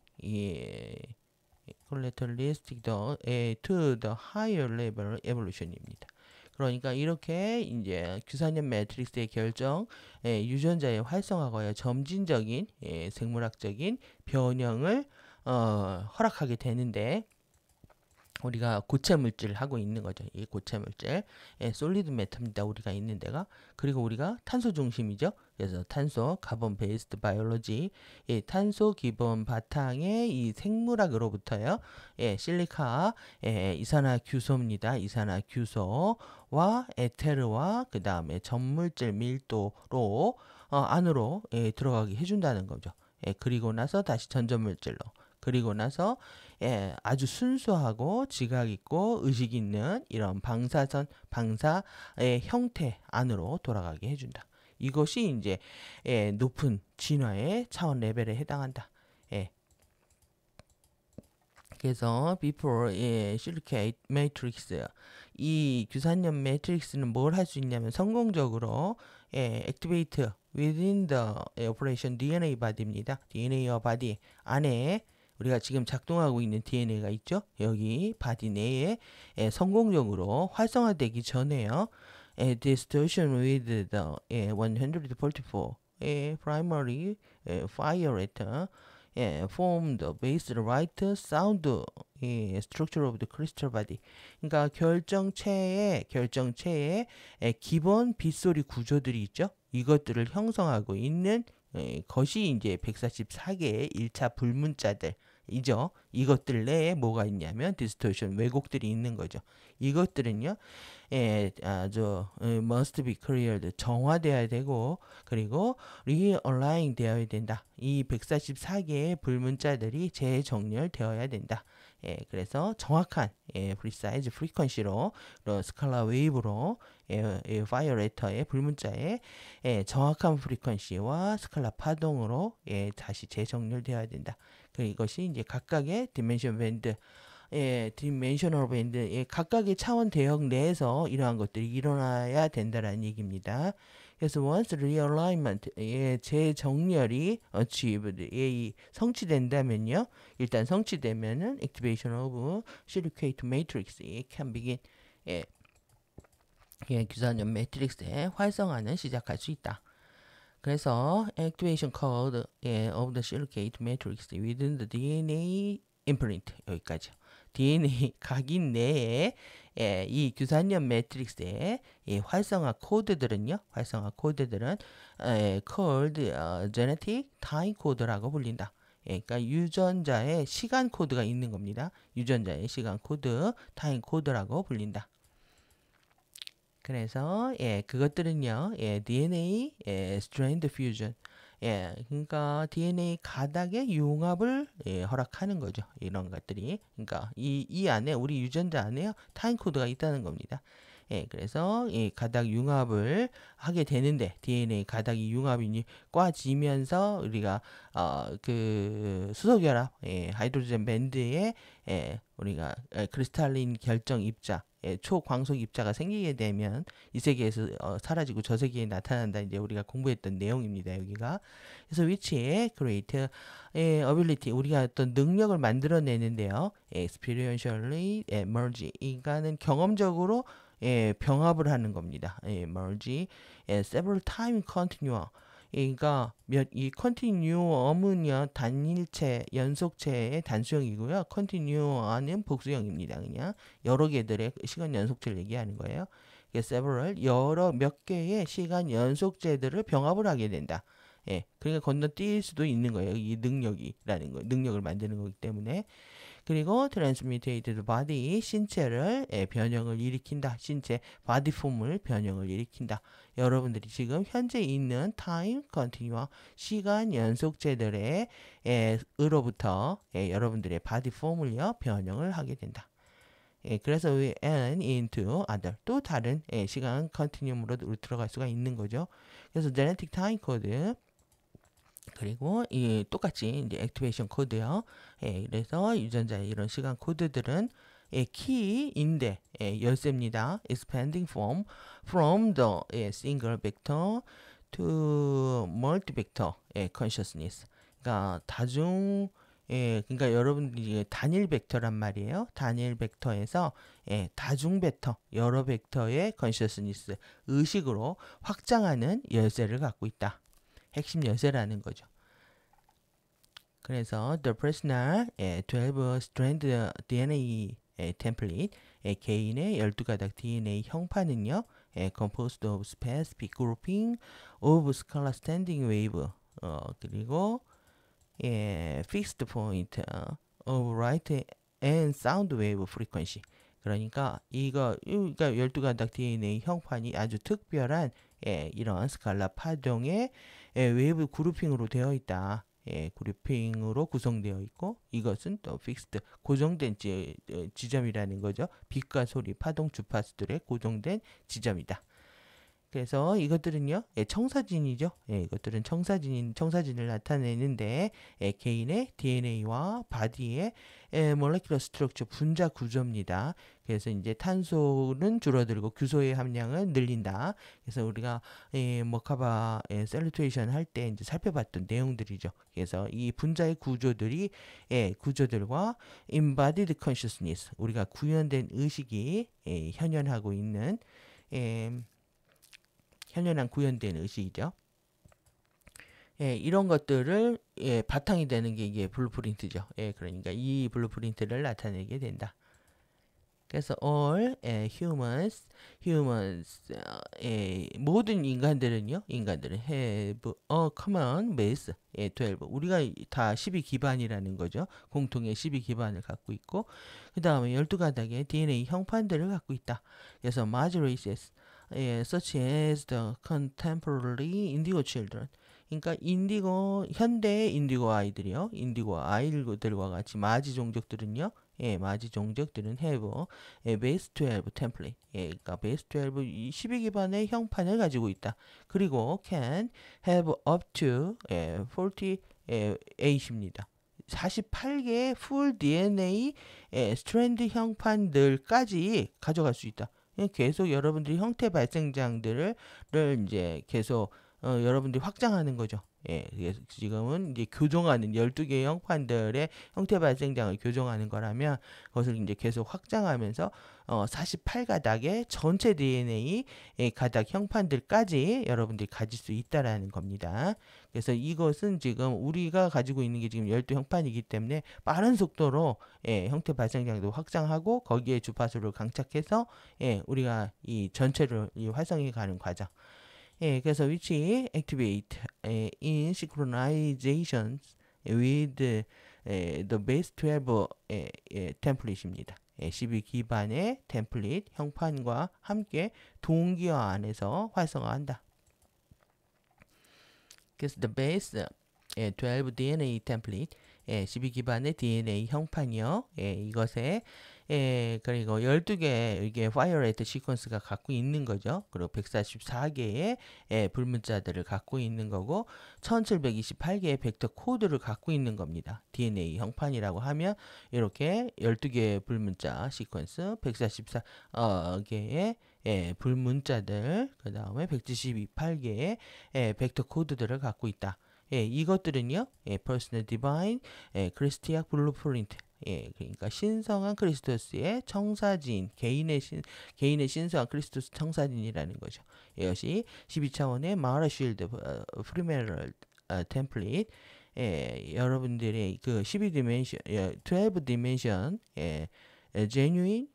to the higher level evolution입니다. 그러니까 이렇게 이제 규산염 매트릭스의 결정 유전자의 활성화가 점진적인 생물학적인 변형을 허락하게 되는데, 우리가 고체 물질을 하고 있는 거죠. 이 고체 물질, 솔리드 매터입니다. 우리가 있는 데가. 그리고 우리가 탄소 중심이죠. 그래서 탄소, 카본 베이스드 바이올로지, 탄소 기본 바탕의 이 생물학으로부터요. 실리카, 이산화규소입니다. 이산화규소와 에테르와 그 다음에 전물질 밀도로 안으로 들어가게 해준다는 거죠. 그리고 나서 다시 전전물질로. 그리고 나서 아주 순수하고 지각 있고 의식 있는 이런 방사의 형태 안으로 돌아가게 해준다. 이것이 이제 높은 진화의 차원 레벨에 해당한다. 그래서 before silicate matrix, 이 규산염 매트릭스는 뭘 할 수 있냐면 성공적으로 activate within the operation DNA body입니다. DNA와 body 안에 우리가 지금 작동하고 있는 DNA가 있죠. 여기 바디 내에 성공적으로 활성화되기 전에요. distortion with the 144 primary violator form the base right sound structure of the crystal body. 그러니까 결정체의 기본 빗소리 구조들이 있죠. 이것들을 형성하고 있는 것이 이제 144개의 1차 불문자들 이죠. 이것들 내에 뭐가 있냐면 디스토션 왜곡들이 있는 거죠. 이것들은요, 아주 must be cleared 정화되어야 되고 그리고 realign 되어야 된다. 이 144개의 불문자들이 재정렬되어야 된다. 그래서 정확한 precise frequency로 스칼라 웨이브로 바이오레터의 불문자의 정확한 프리퀀시와 스칼라 파동으로 다시 재정렬되어야 된다. 이것이 이제 각각의 디멘션 밴드, 디멘셔널 밴드, 각각의 차원 대역 내에서 이러한 것들이 일어나야 된다라는 얘기입니다. 그래서 once realignment, 재정렬이 achieved, 성취된다면요, 일단 성취되면은 activation of silicate matrix can begin, 규산염 매트릭스의 활성화는 시작할 수 있다. 그래서 activation code of the silicate matrix within the DNA imprint 여기까지. DNA 각인 내에 이 규산염 매트릭스의 활성화 코드들은요. 활성화 코드들은 called genetic time code라고 불린다. 그러니까 유전자의 시간 코드가 있는 겁니다. 유전자의 시간 코드, 타임 코드라고 불린다. 그래서 그것들은요, DNA strand fusion, 그러니까 DNA 가닥의 융합을 허락하는 거죠. 이런 것들이, 그러니까 이 안에 우리 유전자 안에요 타임 코드가 있다는 겁니다. 그래서 이 가닥 융합을 하게 되는데 DNA 가닥이 융합이 꽈지면서 우리가 그 수소결합, 하이드로젠 밴드에 우리가 크리스탈린 결정 입자, 초광속 입자가 생기게 되면 이 세계에서 사라지고 저 세계에 나타난다. 이제 우리가 공부했던 내용입니다. 여기가. 그래서 which에 create ability, 우리가 어떤 능력을 만들어내는데요. experientially merge, 이거는 경험적으로 병합을 하는 겁니다. merge several time continuum. 그러니까 이 컨티뉴엄은요 단일체, 연속체의 단수형이고요. 컨티뉴어는 복수형입니다. 그냥 여러 개들의 시간 연속체를 얘기하는 거예요. several 여러 몇 개의 시간 연속체들을 병합을 하게 된다. 그러니까 건너뛸 수도 있는 거예요. 이 능력이라는 거, 능력을 만드는 거기 때문에. 그리고 transmutated body, 신체를 변형을 일으킨다. 신체 body form을 변형을 일으킨다. 여러분들이 지금 현재 있는 time continuum, 시간 연속체들의 으로부터 여러분들의 body form을요 변형을 하게 된다. 그래서 we and into other, 또 다른 시간 컨티뉴움으로 들어갈 수가 있는 거죠. 그래서 genetic time code, 그리고 이 똑같이 이제 액티베이션 코드요. 그래서 유전자의 이런 시간 코드들은 키인데 열쇠입니다. expanding from the single vector to multi-vector consciousness. 그러니까 그러니까 여러분들이 단일 벡터란 말이에요. 단일 벡터에서 다중 벡터, 여러 벡터의 consciousness, 의식으로 확장하는 열쇠를 갖고 있다. 핵심 열쇠라는 거죠. 그래서 the personal 12-strand DNA template, 개인의 12가닥 DNA 형판은요, composed of specific grouping of scalar standing wave, 그리고 fixed point of right and sound wave frequency. 그러니까 그러니까 12가닥 DNA 형판이 아주 특별한 이런 스칼라 파동의 웨이브 그룹핑으로 되어 있다. 그룹핑으로 구성되어 있고 이것은 또 픽스드, 고정된 지점이라는 거죠. 빛과 소리, 파동 주파수들의 고정된 지점이다. 그래서 이것들은요, 청사진이죠. 이것들은 청사진을 나타내는데 개인의 DNA와 바디의 molecular structure, 분자 구조입니다. 그래서 이제 탄소는 줄어들고 규소의 함량은 늘린다. 그래서 우리가 머카바 셀루트레이션 할 때 이제 살펴봤던 내용들이죠. 그래서 이 분자의 구조들과 embodied consciousness, 우리가 구현된 의식이 현현하고 있는 현현한 구현된 의식이죠. 이런 것들을 바탕이 되는 게 이게 블루프린트죠. 그러니까 이 블루프린트를 나타내게 된다. 그래서 all humans 모든 인간들은요, 인간들은 have a common base 12. 우리가 다 12 기반이라는 거죠. 공통의 12 기반을 갖고 있고, 그 다음에 12가닥의 DNA 형판들을 갖고 있다. 그래서 large races such as the contemporary indigo children. 그러니까 인디고 현대의 인디고 아이들이요, 인디고 아이들과 같이 마지 종족들은요, 마지 종족들은 have base 12 template. 그러니까 base 12 이 12기반의 형판을 가지고 있다. 그리고 can have up to 48입니다. 48개의 full DNA 스트랜드 형판들까지 가져갈 수 있다. 계속 여러분들이 형태 발생장들을 이제 계속 여러분들이 확장하는 거죠. 그래서 지금은 이제 교정하는 12개의 형판들의 형태 발생장을 교정하는 거라면 그것을 이제 계속 확장하면서 48가닥의 전체 DNA 가닥 형판들까지 여러분들이 가질 수 있다라는 겁니다. 그래서 이것은 지금 우리가 가지고 있는 게 지금 12형판이기 때문에 빠른 속도로 형태 발생장도 확장하고 거기에 주파수를 강착해서 우리가 이 전체를 활성해 가는 과정. 그래서 which activate in synchronization with the base 12 템플릿입니다. 12 기반의 템플릿 형판과 함께 동기화 안에서 활성화한다. 그래서 the base 12 DNA 템플릿 12 기반의 DNA 형판이요. 이것에 그리고 12개 이게 파이어레이트 시퀀스가 갖고 있는 거죠. 그리고 144개의 불문자들을 갖고 있는 거고 1728개의 벡터 코드를 갖고 있는 겁니다. DNA 형판이라고 하면 이렇게 12개의 불문자 시퀀스, 144개의 불문자들, 그 다음에 178개의 벡터 코드들을 갖고 있다. 이것들은요, Personal Divine 크리스티악 블루프린트, 그러니까 신성한 크리스토스의 청사진, 개인의 신성한 크리스토스 청사진이라는 거죠. 이것이 12차원의 마라쉴드 프리메럴 템플릿, 여러분들의 그 12디멘션, 12디멘션, genuine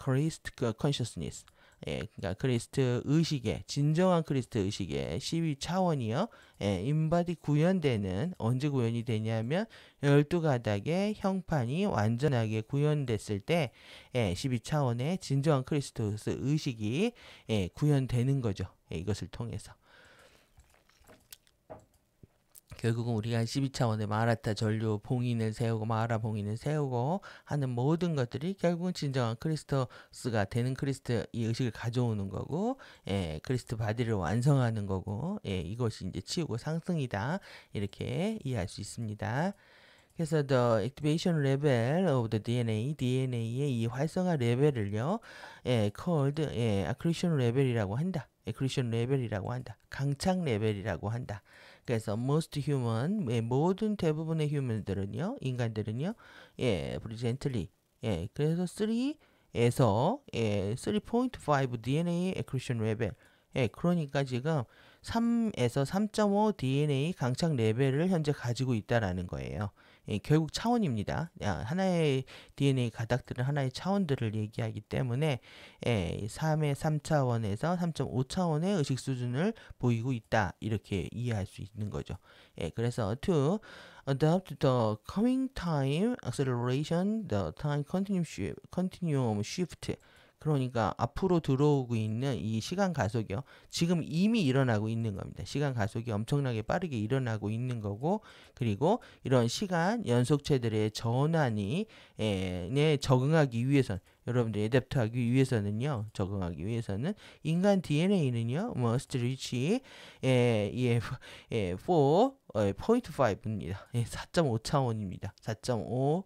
Christ consciousness, 그러니까 크리스트 의식의 진정한 크리스트 의식의 12차원이요. 인바디 구현되는 언제 구현이 되냐면 12가닥의 형판이 완전하게 구현됐을 때 12차원의 진정한 크리스토스 의식이 구현되는 거죠. 이것을 통해서. 결국은 우리가 12차원의 마라타 전류 봉인을 세우고 마라 봉인을 세우고 하는 모든 것들이 결국은 진정한 크리스토스가 되는 크리스트 이 의식을 가져오는 거고, 크리스트 바디를 완성하는 거고, 이것이 이제 치우고 상승이다, 이렇게 이해할 수 있습니다. 그래서 the activation level of the DNA의 이 활성화 레벨을요, called accretion level이라고 한다. accretion level이라고 한다. 강착 레벨이라고 한다. 그래서 most human, 모든 대부분의 human들은요, 인간들은요, presently, 그래서 3에서 3.5 DNA accretion level, 그러니까 지금 3에서 3.5 DNA 강착 레벨을 현재 가지고 있다라는 거예요. 결국 차원입니다. 하나의 DNA 가닥들은 하나의 차원들을 얘기하기 때문에 3의 3차원에서 3.5차원의 의식 수준을 보이고 있다, 이렇게 이해할 수 있는 거죠. 그래서 to adopt the coming time acceleration, the time continuum shift, 그러니까 앞으로 들어오고 있는 이 시간 가속이요. 지금 이미 일어나고 있는 겁니다. 시간 가속이 엄청나게 빠르게 일어나고 있는 거고, 그리고 이런 시간 연속체들의 전환이 적응하기 위해선, 여러분들이 애답트하기 위해서는요, 적응하기 위해서는 인간 DNA는요, must reach 4.5입니다. 4.5차원입니다. 4.5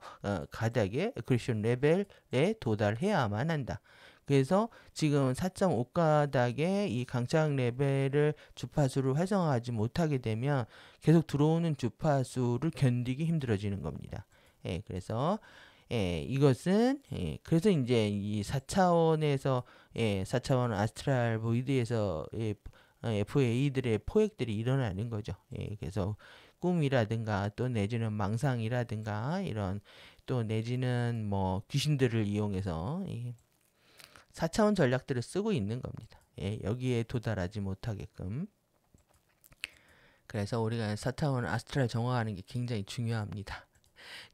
가닥의 accretion 레벨에 도달해야만 한다. 그래서 지금 4.5가닥의 이 강착 레벨을 주파수를 활성화하지 못하게 되면 계속 들어오는 주파수를 견디기 힘들어지는 겁니다. 그래서 이것은 그래서 이제 이 4차원에서 4차원 아스트랄 보이드에서 FA들의 포획들이 일어나는 거죠. 그래서 꿈이라든가 또 내지는 망상이라든가 이런 또 내지는 뭐 귀신들을 이용해서 이 4차원 전략들을 쓰고 있는 겁니다. 예, 여기에 도달하지 못하게끔. 그래서 우리가 4차원 아스트랄 정화하는 게 굉장히 중요합니다.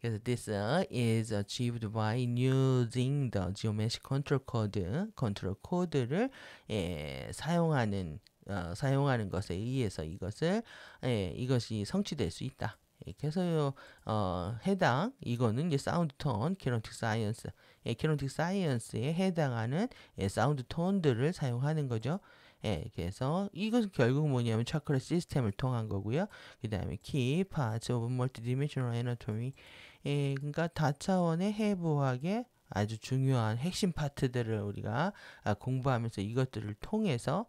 그래서 this is achieved by using the geometric control code, 컨트롤 코드를 사용하는 것에 의해서 이것이 성취될 수 있다. 그래서 해당 이거는 이제 사운드 톤, 키네틱 사이언스, 키네틱 사이언스에 해당하는 사운드 톤들을 사용하는 거죠. 그래서 이것은 결국 뭐냐면 차크라 시스템을 통한 거고요. 그 다음에 key parts of multidimensional anatomy, 그러니까 다차원의 해부학의 아주 중요한 핵심 파트들을 우리가 공부하면서 이것들을 통해서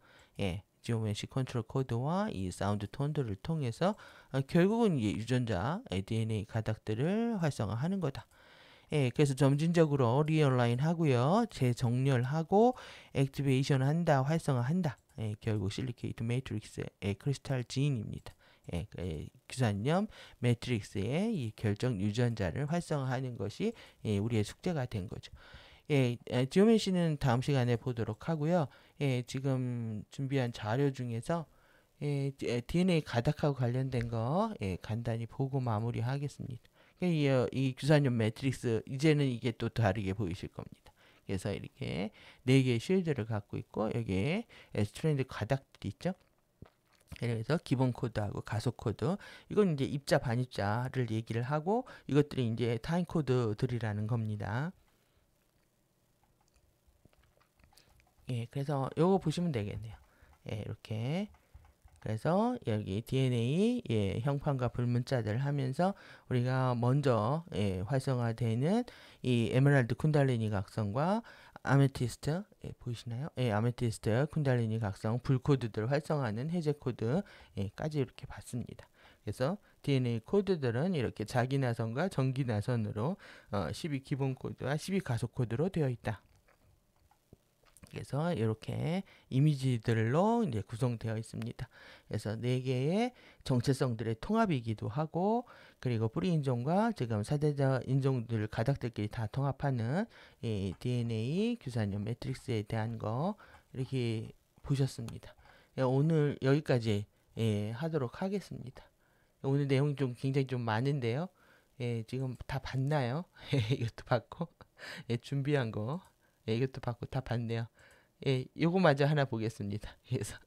지오메트리 컨트롤 코드와 이 사운드 톤들을 통해서 결국은 이제 유전자 DNA 가닥들을 활성화하는 거다. 그래서 점진적으로 리얼라인 하고요, 재정렬하고 액티베이션 한다, 활성화한다. 결국 실리케이트 매트릭스의 크리스탈 지인입니다. 규산염 매트릭스의 이 결정 유전자를 활성화하는 것이 우리의 숙제가 된 거죠. 지오메시는 다음 시간에 보도록 하고요. 지금 준비한 자료 중에서 DNA 가닥하고 관련된 거 간단히 보고 마무리하겠습니다. 이 규산염 매트릭스 이제는 이게 또 다르게 보이실 겁니다. 그래서 이렇게 4개의 쉴드를 갖고 있고 여기에 스트랜드 가닥들이 있죠. 그래서 기본 코드하고 가속 코드, 이건 이제 입자 반입자를 얘기를 하고 이것들이 이제 타임 코드들이라는 겁니다. 그래서 요거 보시면 되겠네요. 이렇게. 그래서 여기 DNA 형판과 불문자들 하면서 우리가 먼저 활성화되는 이 에메랄드 쿤달리니 각성과 아메티스트 보이시나요? 아메티스트 쿤달리니 각성 불코드들 활성화하는 해제 코드까지 이렇게 봤습니다. 그래서 DNA 코드들은 이렇게 자기 나선과 전기 나선으로 12 기본 코드와 12 가속 코드로 되어 있다. 그래서 이렇게 이미지들로 이제 구성되어 있습니다. 그래서 4개의 정체성들의 통합이기도 하고, 그리고 뿌리 인종과 지금 사대자 인종들 가닥들끼리 다 통합하는 이 DNA 규산염 매트릭스에 대한 거 이렇게 보셨습니다. 오늘 여기까지 하도록 하겠습니다. 오늘 내용이 좀 굉장히 좀 많은데요. 지금 다 봤나요? 이것도 봤고, 준비한 거. 이것도 받고 다 봤네요. 요거마저 하나 보겠습니다. 그래서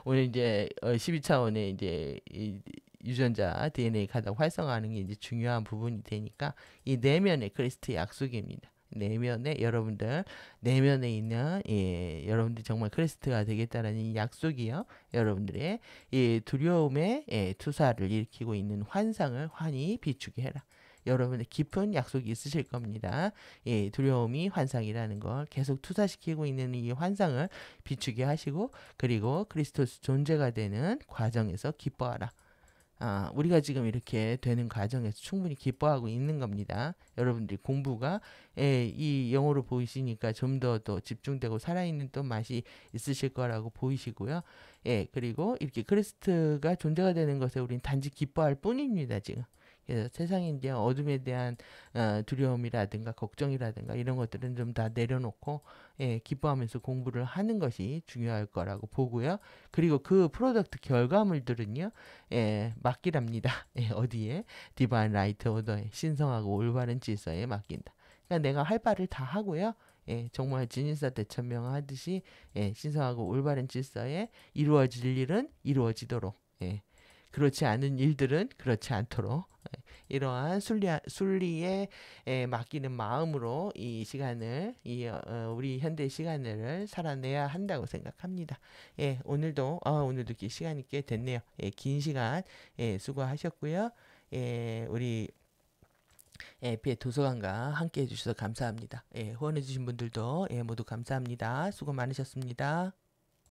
오늘 이제 12차원의 이제 이 유전자 DNA 가닥 활성화하는 게 이제 중요한 부분이 되니까 이 내면의 크리스트 약속입니다. 내면에 여러분들 내면에 있는 여러분들 정말 크리스트가 되겠다라는 이 약속이요. 여러분들의 이 두려움의 투사를 일으키고 있는 환상을 환히 비추게 해라. 여러분의 깊은 약속이 있으실 겁니다. 두려움이 환상이라는 걸 계속 투사시키고 있는 이 환상을 비추게 하시고, 그리고 그리스도스 존재가 되는 과정에서 기뻐하라. 우리가 지금 이렇게 되는 과정에서 충분히 기뻐하고 있는 겁니다. 여러분들이 공부가 이 영어로 보이시니까 좀 더 집중되고 살아있는 또 맛이 있으실 거라고 보이시고요. 그리고 이렇게 그리스도가 존재가 되는 것에 우리는 단지 기뻐할 뿐입니다. 지금. 그래서 세상에 이제 어둠에 대한 두려움이라든가 걱정이라든가 이런 것들은 좀 다 내려놓고 기뻐하면서 공부를 하는 것이 중요할 거라고 보고요. 그리고 그 프로덕트 결과물들은요, 맡기랍니다. 어디에? 디바인 라이트 오더에, 신성하고 올바른 질서에 맡긴다. 그러니까 내가 할 바를 다 하고요. 정말 진인사 대천명하듯이 신성하고 올바른 질서에 이루어질 일은 이루어지도록, 그렇지 않은 일들은 그렇지 않도록 이러한 순리에 맡기는 마음으로 이 시간을 우리 현대 시간을 살아내야 한다고 생각합니다. 오늘도 시간이 꽤 됐네요. 긴 시간 수고하셨고요. 우리 피의 도서관과 함께 해주셔서 감사합니다. 후원해주신 분들도 모두 감사합니다. 수고 많으셨습니다.